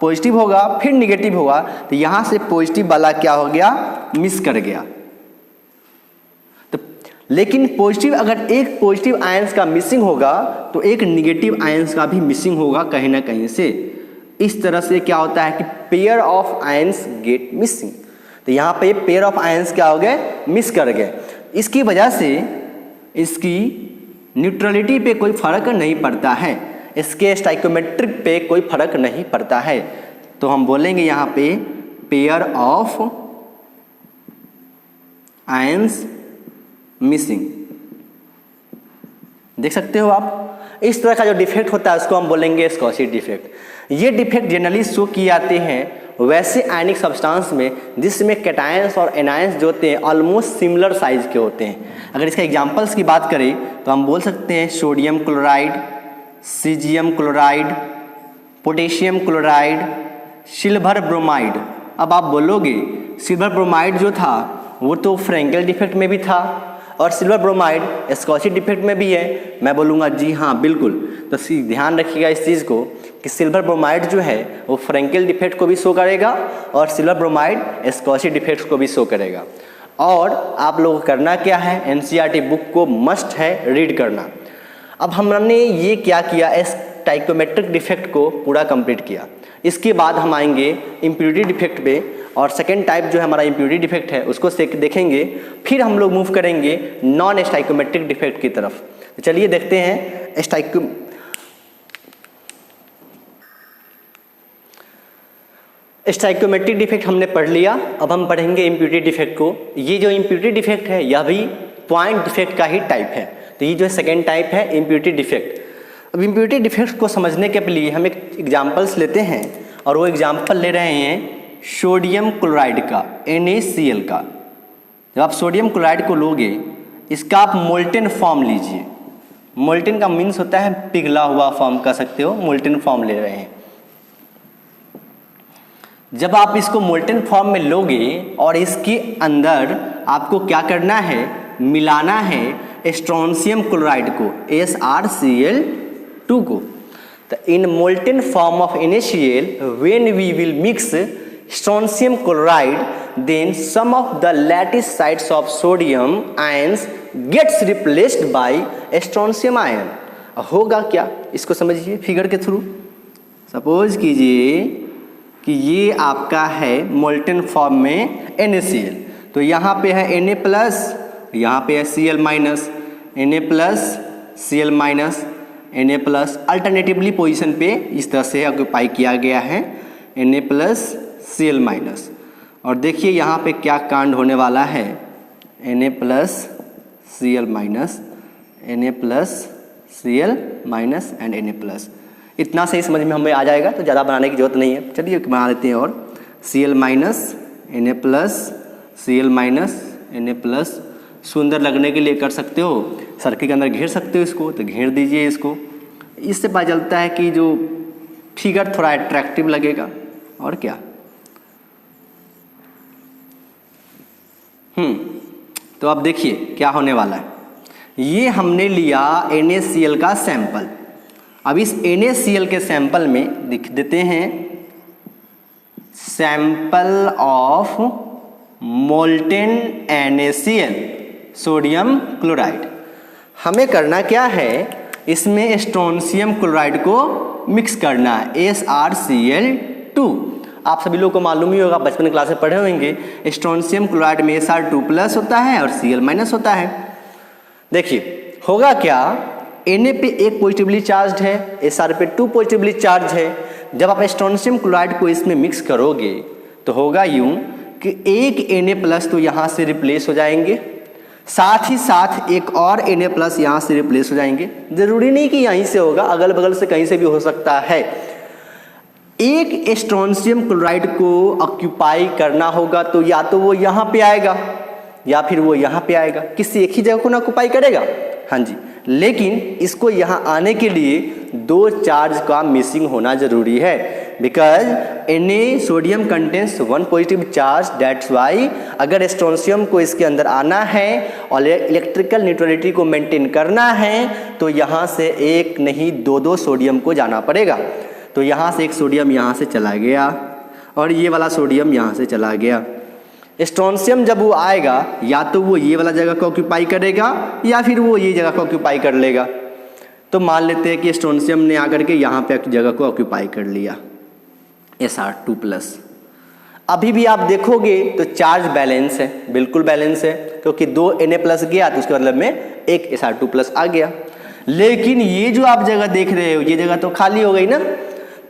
पॉजिटिव होगा, फिर निगेटिव होगा, तो यहाँ से पॉजिटिव वाला क्या हो गया, मिस कर गया। लेकिन पॉजिटिव, अगर एक पॉजिटिव आयंस का मिसिंग होगा तो एक निगेटिव आयंस का भी मिसिंग होगा कहीं ना कहीं से। इस तरह से क्या होता है कि pair of ions get missing. तो यहाँ पे पेयर ऑफ आयंस क्या हो गए, मिस कर गए। इसकी वजह से इसकी न्यूट्रलिटी पे कोई फर्क नहीं पड़ता है, इसके स्टाइकोमेट्रिक पे कोई फर्क नहीं पड़ता है। तो हम बोलेंगे यहाँ पे पेयर ऑफ आयंस मिसिंग। देख सकते हो आप, इस तरह का जो डिफेक्ट होता है उसको हम बोलेंगे स्कॉची डिफेक्ट। ये डिफेक्ट जनरली शो किए जाते हैं वैसे आयनिक सब्सटेंस में जिसमें कैटायंस और एनायंस जो होते हैं ऑलमोस्ट सिमिलर साइज के होते हैं। अगर इसका एग्जांपल्स की बात करें तो हम बोल सकते हैं sodium chloride, caesium chloride, potassium chloride, silver bromide. अब आप बोलोगे सिल्वर ब्रोमाइड जो था वो तो फ्रैंकेल डिफेक्ट में भी था और सिल्वर ब्रोमाइड स्कॉची डिफेक्ट में भी है। मैं बोलूँगा जी हाँ बिल्कुल। तो ध्यान रखिएगा इस चीज़ को कि सिल्वर ब्रोमाइड जो है वो फ्रैंकेल डिफेक्ट को भी शो करेगा और सिल्वर ब्रोमाइड स्कॉची डिफेक्ट को भी शो करेगा। और आप लोगों को करना क्या है, एनसीईआरटी बुक को मस्ट है रीड करना। अब हमने ये क्या किया, स्टाइकोमेट्रिक डिफेक्ट को पूरा कंप्लीट किया। इसके बाद हम आएंगे इम्प्योरिटी डिफेक्ट पे और सेकेंड टाइप जो है हमारा इम्प्योरिटी डिफेक्ट है उसको देखेंगे। फिर हम लोग मूव करेंगे नॉन स्टाइकोमेट्रिक डिफेक्ट की तरफ। तो चलिए देखते हैं स्टाइकोमेट्रिक डिफेक्ट हमने पढ़ लिया। अब हम पढ़ेंगे इम्प्योरिटी डिफेक्ट को। ये जो इम्प्योरिटी डिफेक्ट है यह भी पॉइंट डिफेक्ट का ही टाइप है। तो ये जो सेकेंड टाइप है इम्प्योरिटी डिफेक्ट। अब इम्प्योरिटी डिफेक्ट को समझने के लिए हम एक एग्जाम्पल्स लेते हैं और वो एग्जाम्पल ले रहे हैं सोडियम क्लोराइड का, NaCl का। जब आप सोडियम क्लोराइड को लोगे इसका आप मोल्टेन फॉर्म लीजिए। मोल्टेन का मीन्स होता है पिघला हुआ फॉर्म कह सकते हो, मोल्टेन फॉर्म ले रहे हैं। जब आप इसको मोल्टेन फॉर्म में लोगे और इसके अंदर आपको क्या करना है, मिलाना है स्ट्रोंशियम क्लोराइड को, SrCl2 को। तो in molten form of NaCl when we will mix strontium chloride, then some of the lattice sites of sodium ions gets replaced by strontium ion। होगा क्या, इसको समझिए फिगर के थ्रू। सपोज कीजिए कि ये आपका है मोल्टेन फॉर्म में NaCl, तो यहाँ पे है Na प्लस, यहाँ पे है Cl minus, Na plus Cl minus, Na plus alternatively position पे इस तरह से ऑक्यूपाई किया गया है Na प्लस Cl माइनस। और देखिए यहाँ पे क्या कांड होने वाला है, Na plus Cl minus, Na plus Cl minus and Na plus. इतना सही समझ में हमें आ जाएगा तो ज़्यादा बनाने की जरूरत नहीं है। चलिए बना लेते हैं और Cl minus, Na plus, Cl minus, Na plus. सुंदर लगने के लिए कर सकते हो, सर्किल के अंदर घेर सकते हो इसको, तो घेर दीजिए इसको। इससे पता चलता है कि जो फिगर थोड़ा अट्रैक्टिव लगेगा। और क्या, तो अब देखिए क्या होने वाला है। ये हमने लिया NaCl का सैंपल। अब इस NaCl के सैंपल में लिख देते हैं sample of molten NaCl sodium chloride. हमें करना क्या है, इसमें स्ट्रोंशियम क्लोराइड को मिक्स करना है, SrCl2। आप सभी लोगों को मालूम ही होगा, बचपन क्लास में पढ़े होंगे, स्ट्रोंशियम क्लोराइड में Sr2 प्लस होता है और Cl माइनस होता है। देखिए होगा क्या, Na पे 1 पॉजिटिवली चार्ज है, Sr पे 2 पॉजिटिवली चार्ज है। जब आप स्ट्रोंशियम क्लोराइड को इसमें मिक्स करोगे तो होगा यूं कि एक Na प्लस तो यहाँ से रिप्लेस हो जाएंगे, साथ ही साथ एक और Na प्लस यहाँ से रिप्लेस हो जाएंगे। जरूरी नहीं कि यहीं से होगा, अगल बगल से कहीं से भी हो सकता है। एक स्ट्रोंशियम क्लोराइड को ऑक्यूपाई करना होगा तो या तो वो यहाँ पे आएगा या फिर वो यहाँ पे आएगा, किसी एक ही जगह को ना ऑक्यूपाई करेगा। हाँ जी, लेकिन इसको यहाँ आने के लिए 2 चार्ज का मिसिंग होना जरूरी है, because Na sodium contains 1 positive charge, that's why अगर स्ट्रोंशियम को इसके अंदर आना है और इलेक्ट्रिकल न्यूट्रलिटी को मेंटेन करना है तो यहाँ से एक नहीं 2 सोडियम को जाना पड़ेगा। तो यहाँ से एक सोडियम यहाँ से चला गया और ये वाला सोडियम यहाँ से चला गया। स्ट्रोंशियम जब वो आएगा या तो वो ये वाला जगह को ऑक्यूपाई करेगा या फिर वो ये जगह को ऑक्यूपाई कर लेगा। तो मान लेते हैं कि स्ट्रोंशियम ने आकर के यहाँ पे जगह को ऑक्यूपाई कर लिया, Sr2 प्लस। अभी भी आप देखोगे तो चार्ज बैलेंस है, बिल्कुल बैलेंस है, क्योंकि 2 Na प्लस गया तो उसके मतलब में एक Sr2 प्लस आ गया। लेकिन ये जो आप जगह देख रहे हो ये जगह तो खाली हो गई ना।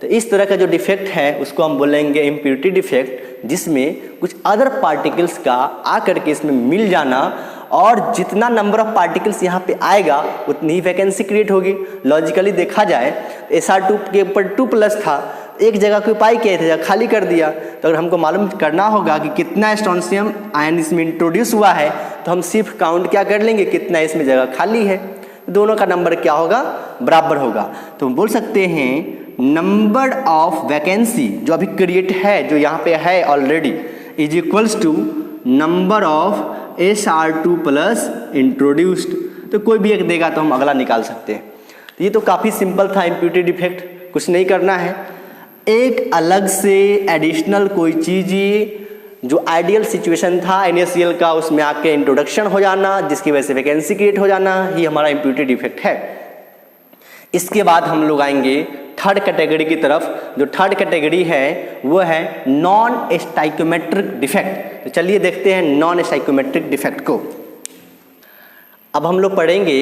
तो इस तरह का जो डिफेक्ट है उसको हम बोलेंगे इम्प्योरिटी डिफेक्ट, जिसमें कुछ अदर पार्टिकल्स का आकर के इसमें मिल जाना और जितना नंबर ऑफ पार्टिकल्स यहाँ पे आएगा उतनी ही वैकेंसी क्रिएट होगी। लॉजिकली देखा जाए SR2 के ऊपर 2+ था, एक जगह को पाई किया था, जगह खाली कर दिया। तो अगर हमको मालूम करना होगा कि कितना स्ट्रोंशियम आयन इसमें इंट्रोड्यूस हुआ है तो हम सिर्फ काउंट क्या कर लेंगे, कितना इसमें जगह खाली है, दोनों का नंबर क्या होगा, बराबर होगा। तो हम बोल सकते हैं नंबर ऑफ वैकेंसी जो अभी क्रिएट है, जो यहाँ पे है already, is equals to number of SR2+ introduced. तो कोई भी एक देगा तो हम अगला निकाल सकते हैं। तो ये तो काफ़ी सिंपल था इम्प्यूटेड इफेक्ट, कुछ नहीं करना है। एक अलग से एडिशनल कोई चीज़ जो आइडियल सिचुएशन था NaCl का, उसमें आके इंट्रोडक्शन हो जाना, जिसकी वजह से वैकेंसी क्रिएट हो जाना, ही हमारा इम्प्यूटेड इफेक्ट है। इसके बाद हम लोग आएंगे थर्ड कैटेगरी की तरफ। जो थर्ड कैटेगरी है वो है नॉन स्टाइकोमेट्रिक डिफेक्ट। तो चलिए देखते हैं नॉन स्टाइकोमेट्रिक डिफेक्ट को। अब हम लोग पढ़ेंगे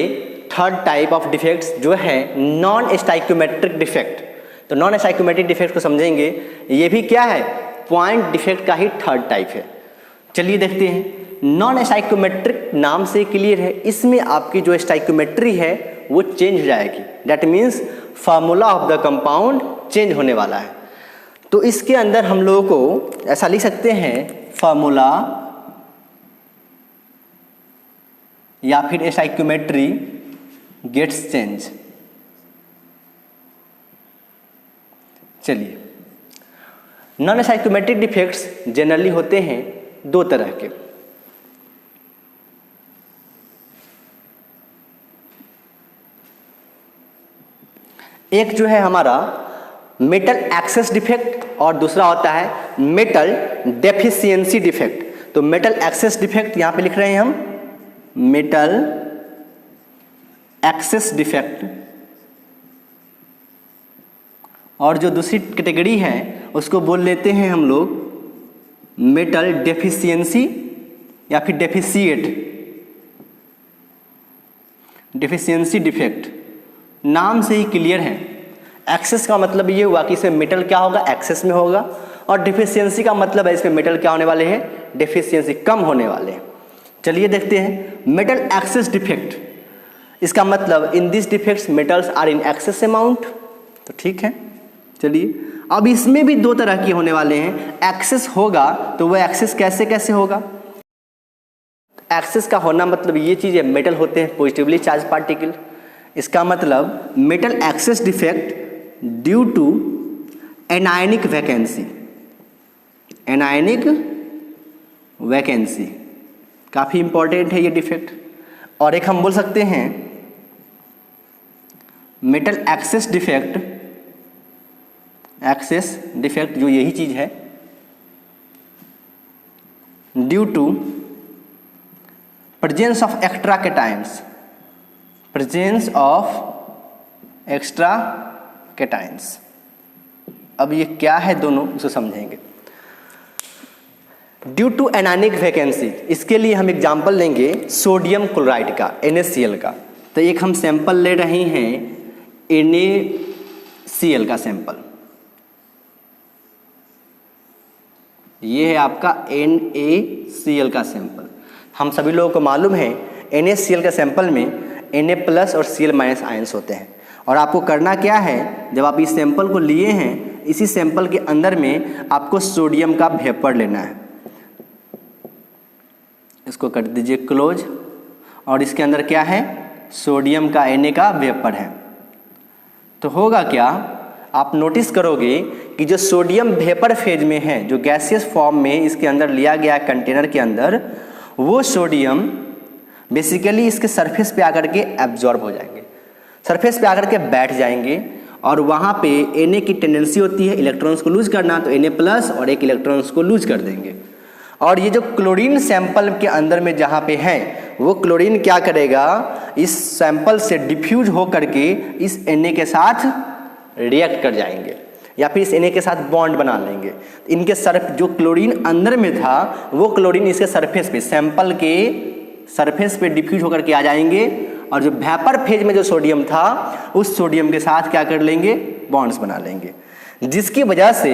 थर्ड टाइप ऑफ डिफेक्ट्स जो है नॉन स्टाइकोमेट्रिक डिफेक्ट। तो नॉन स्टाइकोमेट्रिक डिफेक्ट को समझेंगे, ये भी क्या है, पॉइंट डिफेक्ट का ही थर्ड टाइप है। चलिए देखते हैं। नॉन स्टाइकोमेट्रिक नाम से क्लियर है, इसमें आपकी जो स्टाइकोमेट्री है वो चेंज हो जाएगी। That means formula of the compound change होने वाला है। तो इसके अंदर हम लोगों को ऐसा लिख सकते हैं, फार्मूला या फिर स्टाइकोमेट्री गेट्स चेंज। चलिए, नॉन स्टाइकोमेट्रिक डिफेक्ट्स जनरली होते हैं दो तरह के। एक जो है हमारा मेटल एक्सेस डिफेक्ट और दूसरा होता है मेटल डेफिशिएंसी डिफेक्ट। तो मेटल एक्सेस डिफेक्ट यहां पे लिख रहे हैं हम, मेटल एक्सेस डिफेक्ट, और जो दूसरी कैटेगरी है उसको बोल लेते हैं हम लोग मेटल डेफिशिएंसी या फिर डेफिशिएंसी डिफेक्ट। नाम से ही क्लियर है, एक्सेस का मतलब ये हुआ कि इसमें मेटल क्या होगा, एक्सेस में होगा, और डेफिशिएंसी का मतलब है इसमें मेटल क्या होने वाले हैं, डेफिशिएंसी कम होने वाले हैं। चलिए देखते हैं मेटल एक्सेस डिफेक्ट। इसका मतलब in this defects metals are in excess amount. तो ठीक है, चलिए अब इसमें भी दो तरह के होने वाले हैं। एक्सेस होगा तो वह एक्सेस कैसे कैसे होगा। एक्सेस का होना मतलब ये चीज़ है, मेटल होते हैं पॉजिटिवली चार्ज पार्टिकल। इसका मतलब metal excess defect due to anionic vacancy. Anionic vacancy काफ़ी इंपॉर्टेंट है ये डिफेक्ट। और एक हम बोल सकते हैं मेटल एक्सेस डिफेक्ट जो यही चीज़ है, due to presence of extra cations. Presence of extra cations. अब ये क्या है दोनों, उसे समझेंगे। ड्यू टू एनायनिक वैकेंसी, इसके लिए हम एग्जाम्पल लेंगे सोडियम क्लोराइड का, NaCl का। तो एक हम सैंपल ले रहे हैं NaCl का सैंपल। ये है आपका NaCl का सैंपल। हम सभी लोगों को मालूम है NaCl का सैंपल में Na+ और Cl- आयंस होते हैं। और आपको करना क्या है, जब आप इस सैंपल को लिए हैं, इसी सैंपल के अंदर में आपको सोडियम का वेपर लेना है। इसको कर दीजिए क्लोज, और इसके अंदर क्या है, सोडियम का Na का वेपर है। तो होगा क्या, आप नोटिस करोगे कि जो सोडियम वेपर फेज में है, जो गैसियस फॉर्म में इसके अंदर लिया गया है कंटेनर के अंदर, वो सोडियम बेसिकली इसके सरफेस पे आकर के एब्जॉर्ब हो जाएंगे, सरफेस पे आकर के बैठ जाएंगे। और वहाँ पे Na की टेंडेंसी होती है इलेक्ट्रॉन्स को लूज करना, तो Na+ और एक इलेक्ट्रॉन्स को लूज कर देंगे। और ये जो क्लोरीन सैंपल के अंदर में जहाँ पे है, वो क्लोरीन क्या करेगा, इस सैंपल से डिफ्यूज हो करके इस Na के साथ रिएक्ट कर जाएंगे, या फिर इस Na के साथ बॉन्ड बना लेंगे। इनके जो क्लोरीन अंदर में था, वो क्लोरीन इसके सरफेस पे, सैंपल के सरफेस पे डिफ्यूज होकर के आ जाएंगे, और जो वेपर फेज में जो सोडियम था, उस सोडियम के साथ क्या कर लेंगे, बॉन्ड्स बना लेंगे, जिसकी वजह से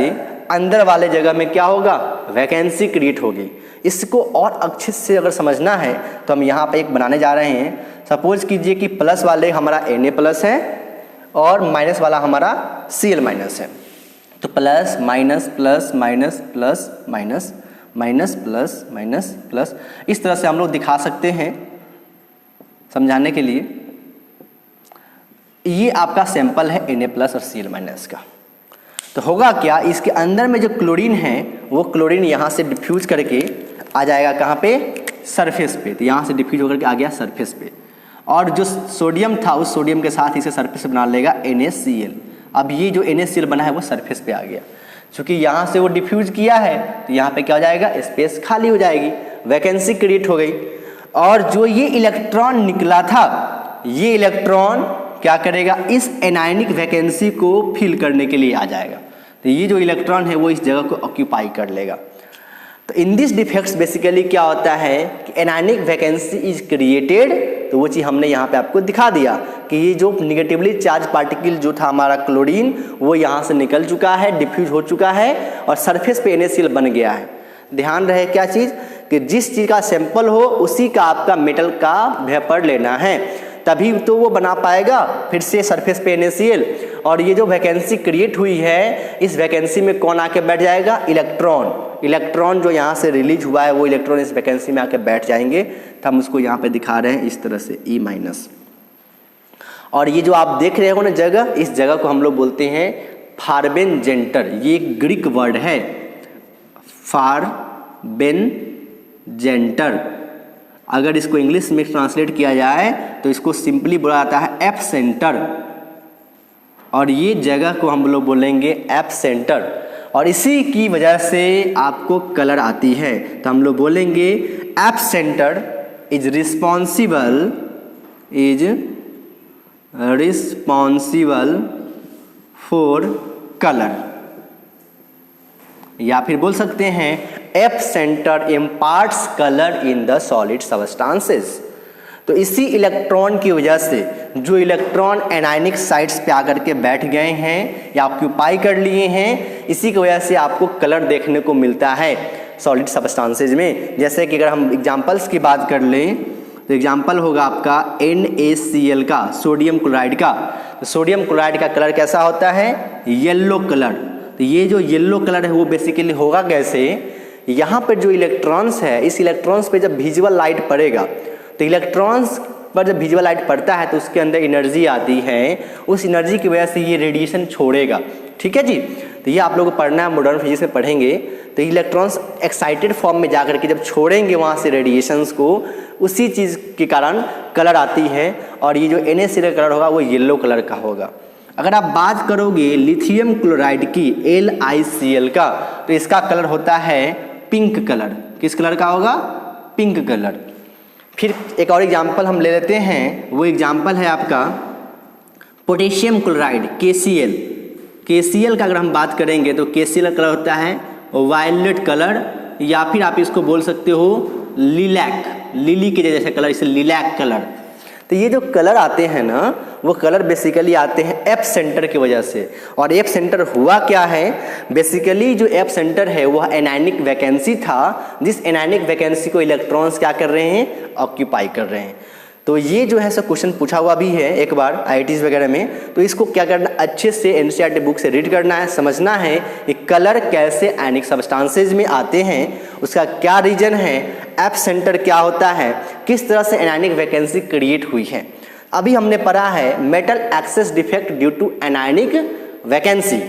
अंदर वाले जगह में क्या होगा, वैकेंसी क्रिएट होगी। इसको और अच्छे से अगर समझना है तो हम यहाँ पे एक बनाने जा रहे हैं। सपोज कीजिए कि प्लस वाले हमारा Na प्लस है और माइनस वाला हमारा Cl माइनस है। तो plus minus plus minus plus minus minus plus minus plus, इस तरह से हम लोग दिखा सकते हैं समझाने के लिए। ये आपका सैंपल है Na प्लस और Cl माइनस का। तो होगा क्या, इसके अंदर में जो क्लोरीन है वो क्लोरीन यहाँ से डिफ्यूज करके आ जाएगा कहाँ पे, सरफेस पे। तो यहाँ से डिफ्यूज होकर के आ गया सरफेस पे, और जो सोडियम था उस सोडियम के साथ इसे सरफेस पे बना लेगा NaCl। अब ये जो NaCl बना है वो सरफेस पे आ गया। क्योंकि यहाँ से वो डिफ्यूज किया है तो यहाँ पे क्या हो जाएगा, स्पेस खाली हो जाएगी, वैकेंसी क्रिएट हो गई। और जो ये इलेक्ट्रॉन निकला था, ये इलेक्ट्रॉन क्या करेगा, इस एनायनिक वैकेंसी को फिल करने के लिए आ जाएगा। तो ये जो इलेक्ट्रॉन है वो इस जगह को ऑक्यूपाई कर लेगा। तो इन दिस डिफेक्ट्स बेसिकली क्या होता है कि एनायनिक वैकेंसी इज क्रिएटेड। तो वो चीज़ हमने यहाँ पे आपको दिखा दिया कि ये जो निगेटिवली चार्ज पार्टिकल जो था हमारा क्लोरीन, वो यहाँ से निकल चुका है, डिफ्यूज हो चुका है और सरफेस पे NaCl बन गया है। ध्यान रहे क्या चीज़, कि जिस चीज़ का सैंपल हो उसी का आपका मेटल का वेपर लेना है, तभी तो वो बना पाएगा फिर से सरफेस पे NaCl। और ये जो वैकेंसी क्रिएट हुई है, इस वैकेंसी में कौन आके बैठ जाएगा, इलेक्ट्रॉन। इलेक्ट्रॉन जो यहाँ से रिलीज हुआ है वो इलेक्ट्रॉन इस वैकेंसी में आके बैठ जाएंगे। तो हम उसको यहाँ पे दिखा रहे हैं इस तरह से E माइनस। और ये जो आप देख रहे हो ना जगह, इस जगह को हम लोग बोलते हैं फार्बेनजेंटर। ये एक ग्रीक वर्ड है, फार्बेनजेंटर। अगर इसको इंग्लिश में ट्रांसलेट किया जाए तो इसको सिंपली बोला जाता है एप सेंटर, और ये जगह को हम लोग बोलेंगे एप सेंटर। और इसी की वजह से आपको कलर आती है। तो हम लोग बोलेंगे app centre is responsible for colour, या फिर बोल सकते हैं app centre imparts colour in the solid substances. तो इसी इलेक्ट्रॉन की वजह से जो इलेक्ट्रॉन एनायनिक साइट्स पे आकर के बैठ गए हैं या ऑक्यूपाई कर लिए हैं, इसी की वजह से आपको कलर देखने को मिलता है सॉलिड सब्सटेंसेज में। जैसे कि अगर हम एग्जांपल्स की बात कर लें तो एग्जांपल होगा आपका NaCl का, सोडियम क्लोराइड का। तो सोडियम क्लोराइड का कलर कैसा होता है, येलो कलर। तो ये जो येलो कलर है वो बेसिकली होगा कैसे, यहाँ पर जो इलेक्ट्रॉन्स है, इस इलेक्ट्रॉन्स पे जब विजुअल लाइट पड़ेगा, तो इलेक्ट्रॉन्स पर जब विजुअल लाइट पड़ता है तो उसके अंदर एनर्जी आती है, उस एनर्जी की वजह से ये रेडिएशन छोड़ेगा। ठीक है जी, तो ये आप लोगों को पढ़ना है, मॉडर्न फिजिक्स में पढ़ेंगे। तो इलेक्ट्रॉन्स एक्साइटेड फॉर्म में जाकर के जब छोड़ेंगे वहाँ से रेडिएशंस को, उसी चीज़ के कारण कलर आती है। और ये जो NaCl कलर होगा वो येलो कलर का होगा। अगर आप बात करोगे लिथियम क्लोराइड की, LiCl का, तो इसका कलर होता है पिंक कलर। किस कलर का होगा, पिंक कलर। फिर एक और एग्जाम्पल हम ले लेते हैं, वो एग्जाम्पल है आपका पोटेशियम क्लोराइड KCl। KCl का अगर हम बात करेंगे तो KCl कलर होता है वायलेट कलर, या फिर आप इसको बोल सकते हो लिलैक, लिली के जैसे कलर, इसे लिलैक कलर। तो ये जो कलर आते हैं ना, वो कलर बेसिकली आते हैं एप सेंटर की वजह से। और एप सेंटर हुआ क्या है, बेसिकली जो एप सेंटर है वह एनायनिक वैकेंसी था, जिस एनायनिक वैकेंसी को इलेक्ट्रॉन्स क्या कर रहे हैं, ऑक्यूपाई कर रहे हैं। तो ये जो है सब क्वेश्चन पूछा हुआ भी है एक बार IITs वगैरह में। तो इसको क्या करना, अच्छे से NCERT बुक से रीड करना है, समझना है कि कलर कैसे आयनिक सब्सटेंसेज में आते हैं, उसका क्या रीजन है, एप सेंटर क्या होता है, किस तरह से एनायनिक वैकेंसी क्रिएट हुई है। अभी हमने पढ़ा है metal excess defect due to anionic vacancy.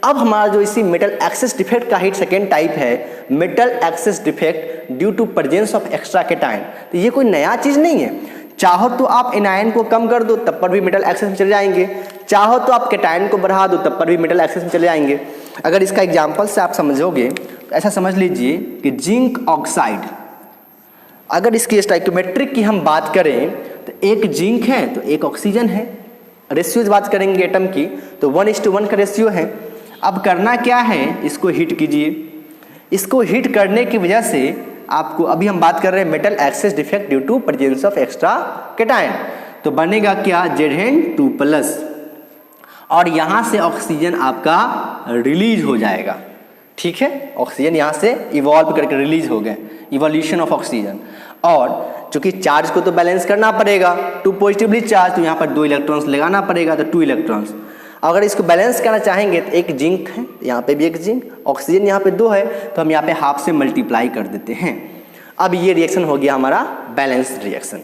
अब हमारा जो इसी मेटल एक्सेस डिफेक्ट का ही सेकेंड टाइप है, metal excess defect due to presence of extra cation. तो ये कोई नया चीज़ नहीं है। चाहो तो आप एनायन को कम कर दो तब पर भी मेटल एक्सेस में चले जाएंगे, चाहो तो आप कैटायन को बढ़ा दो तब पर भी मेटल एक्सेस में चले जाएंगे। अगर इसका एग्जांपल से आप समझोगे तो ऐसा समझ लीजिए कि जिंक ऑक्साइड, अगर इसकी स्टोइकियोमेट्रिक की हम बात करें तो एक जिंक है तो एक ऑक्सीजन है। रेशियो बात करेंगे एटम की तो 1:1 का रेशियो है। अब करना क्या है, इसको हीट कीजिए। इसको हीट करने की वजह से आपको, अभी हम बात कर रहे हैं metal excess defect due to presence of extra cation, तो बनेगा क्या, Zn2+, और यहाँ से ऑक्सीजन आपका रिलीज हो जाएगा। ठीक है, ऑक्सीजन यहाँ से इवॉल्व करके रिलीज हो गए, इवोल्यूशन ऑफ ऑक्सीजन। और चूंकि चार्ज को तो बैलेंस करना पड़ेगा, 2 पॉजिटिवली चार्ज, तो यहाँ पर 2 इलेक्ट्रॉन्स लगाना पड़ेगा, तो 2 इलेक्ट्रॉन्स। अगर इसको बैलेंस करना चाहेंगे तो एक जिंक है, यहाँ पे भी एक जिंक, ऑक्सीजन यहाँ पे 2 है, तो हम यहाँ पे हाफ से मल्टीप्लाई कर देते हैं। अब ये रिएक्शन हो गया हमारा बैलेंस रिएक्शन।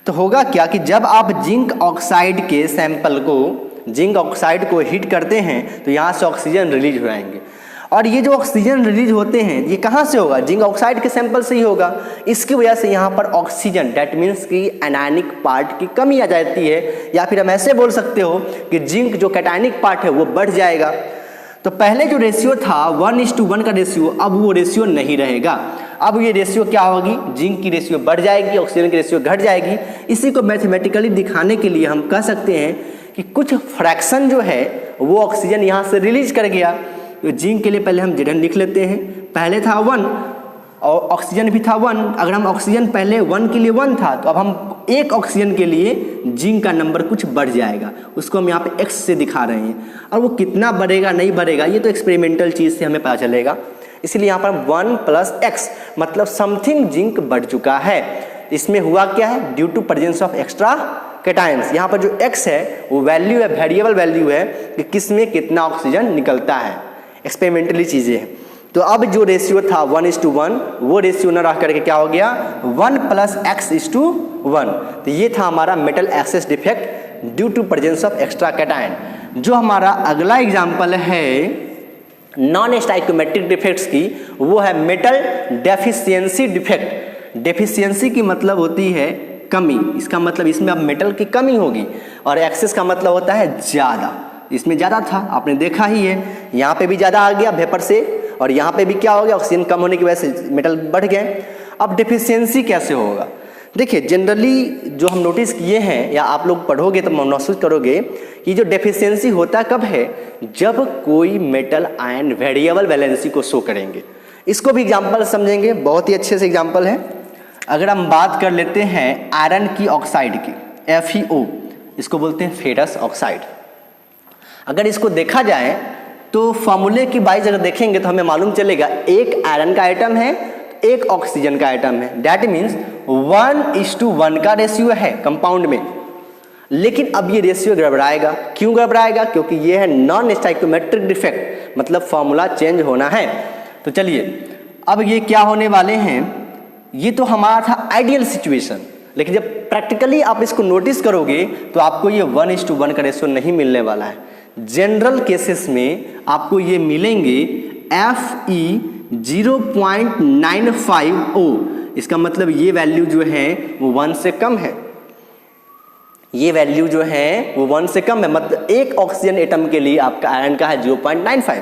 तो होगा क्या कि जब आप जिंक ऑक्साइड के सैंपल को, जिंक ऑक्साइड को हीट करते हैं तो यहाँ से ऑक्सीजन रिलीज हो जाएंगे, और ये जो ऑक्सीजन रिलीज होते हैं ये कहाँ से होगा, जिंक ऑक्साइड के सैंपल से ही होगा। इसकी वजह से यहाँ पर ऑक्सीजन दैट मीन्स कि एनायनिक पार्ट की कमी आ जाती है, या फिर हम ऐसे बोल सकते हो कि जिंक जो कैटायनिक पार्ट है वो बढ़ जाएगा। तो पहले जो रेशियो था 1:1 का रेशियो, अब वो रेशियो नहीं रहेगा। अब ये रेशियो क्या होगी, जिंक की रेशियो बढ़ जाएगी, ऑक्सीजन की रेशियो घट जाएगी। इसी को मैथमेटिकली दिखाने के लिए हम कह सकते हैं कि कुछ फ्रैक्शन जो है वो ऑक्सीजन यहाँ से रिलीज कर गया। तो जिंक के लिए पहले हम Z लिख लेते हैं, पहले था 1 और ऑक्सीजन भी था 1। अगर हम ऑक्सीजन पहले 1 के लिए 1 था, तो अब हम एक ऑक्सीजन के लिए जिंक का नंबर कुछ बढ़ जाएगा, उसको हम यहाँ पे x से दिखा रहे हैं। और वो कितना बढ़ेगा नहीं बढ़ेगा ये तो एक्सपेरिमेंटल चीज़ से हमें पता चलेगा। इसीलिए यहाँ पर 1 + x मतलब समथिंग जिंक बढ़ चुका है। इसमें हुआ क्या है, due to presence of extra cations. यहाँ पर जो x है वो वैल्यू है, वेरिएबल वैल्यू है कि किस में कितना ऑक्सीजन निकलता है, एक्सपेरिमेंटली चीज़ें हैं। तो अब जो रेशियो था 1:1 वो रेशियो न रह करके क्या हो गया 1 + x:1। तो ये था हमारा metal excess defect due to presence of extra cation. जो हमारा अगला एग्जाम्पल है नॉन स्टाइकोमेट्रिक डिफेक्ट्स की, वो है मेटल डेफिशिएंसी डिफेक्ट। डेफिशिएंसी की मतलब होती है कमी, इसका मतलब इसमें अब मेटल की कमी होगी, और एक्सेस का मतलब होता है ज़्यादा। इसमें ज़्यादा था, आपने देखा ही है, यहाँ पे भी ज़्यादा आ गया वेपर से, और यहाँ पे भी क्या हो गया, ऑक्सीजन कम होने की वजह से मेटल बढ़ गए। अब डेफिशिएंसी कैसे होगा, देखिए जनरली जो हम नोटिस किए हैं या आप लोग पढ़ोगे तो महसूस करोगे कि जो डेफिशिएंसी होता कब है, जब कोई मेटल आयन वेरिएबल वैलेंसी को शो करेंगे। इसको भी एग्जाम्पल समझेंगे, बहुत ही अच्छे से एग्जाम्पल है। अगर हम बात कर लेते हैं आयरन की ऑक्साइड की, FeO, इसको बोलते हैं फेरस ऑक्साइड। अगर इसको देखा जाए तो फॉर्मूले की वाइज अगर देखेंगे तो हमें मालूम चलेगा एक आयरन का आइटम है, एक ऑक्सीजन का आइटम है, दैट मीन्स 1:1 का रेशियो है कंपाउंड में। लेकिन अब ये रेशियो गड़बड़ाएगा, क्यों गड़बड़ाएगा, क्योंकि ये है नॉन स्टाइकोमेट्रिक डिफेक्ट, मतलब फॉर्मूला चेंज होना है। तो चलिए अब ये क्या होने वाले हैं, ये तो हमारा था आइडियल सिचुएशन, लेकिन जब प्रैक्टिकली आप इसको नोटिस करोगे तो आपको ये 1:1 का रेशियो नहीं मिलने वाला है। जनरल केसेस में आपको ये मिलेंगे Fe 0.95O, इसका मतलब ये वैल्यू जो है वो 1 से कम है, ये वैल्यू जो है वो 1 से कम है, मतलब एक ऑक्सीजन एटम के लिए आपका आयरन का है 0.95।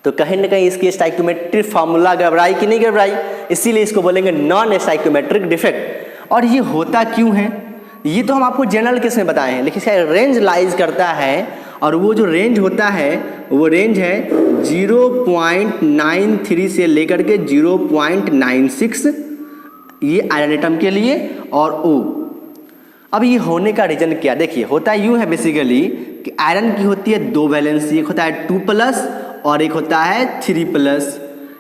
तो कहीं ना कहीं इसकी स्टाइकोमेट्रिक फार्मूला गड़बड़ाई कि नहीं गड़बड़ाई, इसीलिए इसको बोलेंगे नॉन स्टाइकोमेट्रिक डिफेक्ट। और ये होता क्यों है, ये तो हम आपको जनरल केस में बताए हैं, लेकिन इसका रेंज लाइज करता है, और वो जो रेंज होता है वो रेंज है 0.93 से लेकर के 0.96, ये आयरन एटम के लिए और O। अब ये होने का रीजन क्या, देखिए होता यूँ है बेसिकली कि आयरन की होती है 2 वैलेंसी, एक होता है 2+ और एक होता है 3+।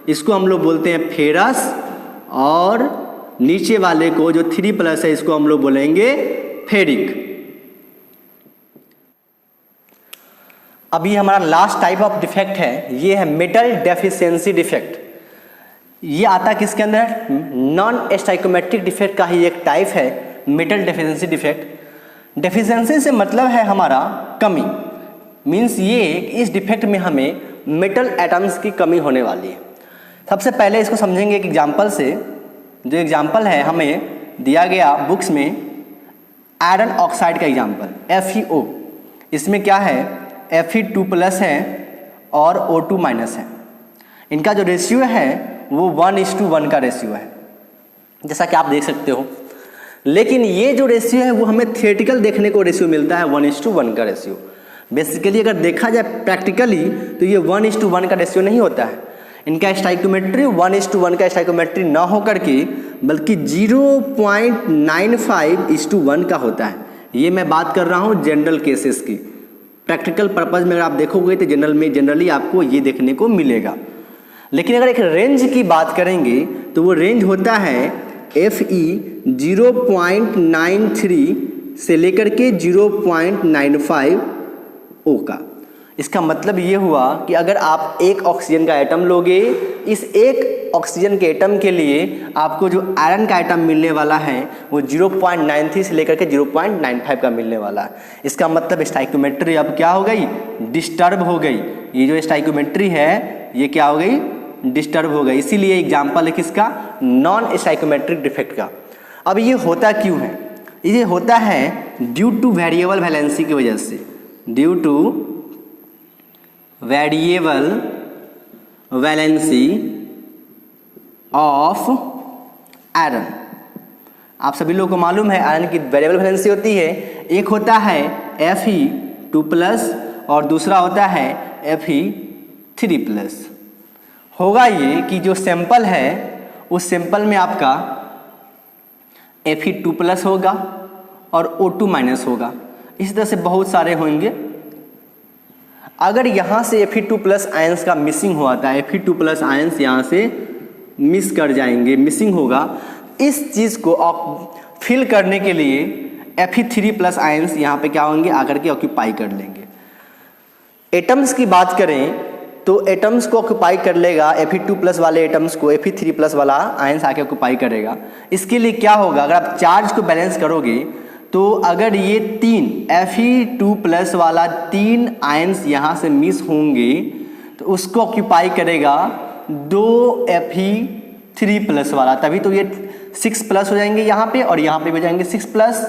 इसको हम लोग बोलते हैं फेरस, और नीचे वाले को जो 3+ है इसको हम लोग बोलेंगे फेरिक। अभी हमारा लास्ट टाइप ऑफ डिफेक्ट है, ये है मेटल डेफिशिएंसी डिफेक्ट। ये आता किसके अंदर, नॉन स्टाइकोमेट्रिक डिफेक्ट का ही एक टाइप है मेटल डेफिशिएंसी डिफेक्ट। डेफिशिएंसी से मतलब है हमारा कमी, मीन्स ये इस डिफेक्ट में हमें मेटल एटम्स की कमी होने वाली है। सबसे पहले इसको समझेंगे एक एग्जाम्पल से। जो एग्जाम्पल है हमें दिया गया बुक्स में आयरन ऑक्साइड का एग्जाम्पल FeO, इसमें क्या है Fe2+ है और O2- है। इनका जो रेशियो है वो 1:1 का रेशियो है, जैसा कि आप देख सकते हो। लेकिन ये जो रेशियो है वो हमें थियोरेटिकल देखने को रेशियो मिलता है 1:1 का रेशियो। बेसिकली अगर देखा जाए प्रैक्टिकली तो ये 1:1 का रेशियो नहीं होता है। इनका स्टाइकोमेट्री 1:1 का स्टाइकोमेट्री ना हो करके बल्कि 0.95:1 का होता है। ये मैं बात कर रहा हूँ जनरल केसेस की। प्रैक्टिकल पर्पज़ में अगर आप देखोगे तो जनरली आपको ये देखने को मिलेगा। लेकिन अगर एक रेंज की बात करेंगे तो वो रेंज होता है FE 0.93 से लेकर के 0.95 O का। इसका मतलब ये हुआ कि अगर आप एक ऑक्सीजन का एटम लोगे, इस एक ऑक्सीजन के एटम के लिए आपको जो आयरन का एटम मिलने वाला है वो 0.93 से लेकर के 0.95 का मिलने वाला है। इसका मतलब स्टाइकोमेट्री अब क्या हो गई, डिस्टर्ब हो गई। ये जो स्टाइकोमेट्री है ये क्या हो गई, डिस्टर्ब हो गई। इसीलिए एग्जाम्पल है किसका, नॉन स्टाइकोमेट्रिक डिफेक्ट का। अब ये होता क्यों है, ये होता है ड्यू टू वेरिएबल वैलेंसी की वजह से, due two variable valency of iron. आप सभी लोगों को मालूम है आयरन की वेरिएबल वैलेंसी होती है, एक होता है Fe2+ और दूसरा होता है Fe3+। होगा ये कि जो सैंपल है उस सैंपल में आपका Fe2+ होगा और O2- होगा। इस तरह से बहुत सारे होंगे। अगर यहाँ से Fe2+ आयंस का मिसिंग हुआ था, Fe2+ आयंस यहाँ से मिस कर जाएंगे, मिसिंग होगा। इस चीज़ को फिल करने के लिए Fe3+ आयंस यहाँ पे क्या होंगे, आकर के ऑक्यूपाई कर लेंगे। एटम्स की बात करें तो एटम्स को ऑक्यूपाई कर लेगा, Fe2+ वाले एटम्स को Fe3+ वाला आयंस आके ऑक्यूपाई करेगा। इसके लिए क्या होगा, अगर आप चार्ज को बैलेंस करोगे तो अगर ये 3 Fe2+ वाला 3 आयंस यहाँ से मिस होंगे तो उसको ऑक्यूपाई करेगा 2 Fe3+ वाला, तभी तो ये 6+ हो जाएंगे यहाँ पे और यहाँ पे हो जाएंगे 6+।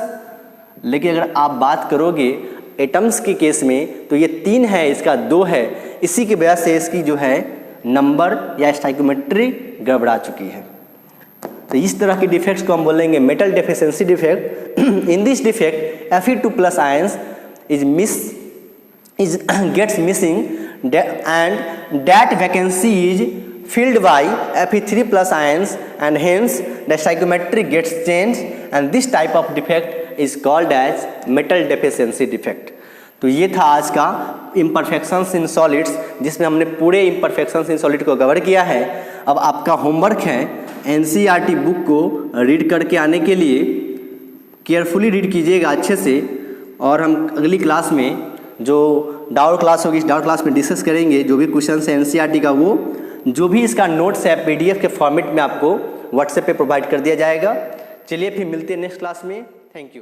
लेकिन अगर आप बात करोगे एटम्स के केस में तो ये 3 है, इसका 2 है, इसी की वजह से इसकी जो है नंबर या स्टाइकोमेट्री गड़बड़ा चुकी है। तो इस तरह की डिफेक्ट्स को हम बोलेंगे metal deficiency defect. In this defect Fe2+ ions gets missing and that vacancy is filled by Fe3+ ions and hence the stoichiometry gets changed and this type of defect is called as metal deficiency defect। तो ये था आज का imperfections in solids, जिसमें हमने पूरे imperfections in solid को cover किया है। अब आपका होमवर्क है NCERT बुक को रीड करके आने के लिए, केयरफुली रीड कीजिएगा अच्छे से। और हम अगली क्लास में जो डाउट क्लास होगी, इस डाउट क्लास में डिस्कस करेंगे जो भी क्वेश्चन है NCERT का, वो जो भी इसका नोट्स है PDF के फॉर्मेट में आपको व्हाट्सएप पे प्रोवाइड कर दिया जाएगा। चलिए फिर मिलते हैं नेक्स्ट क्लास में। Thank you.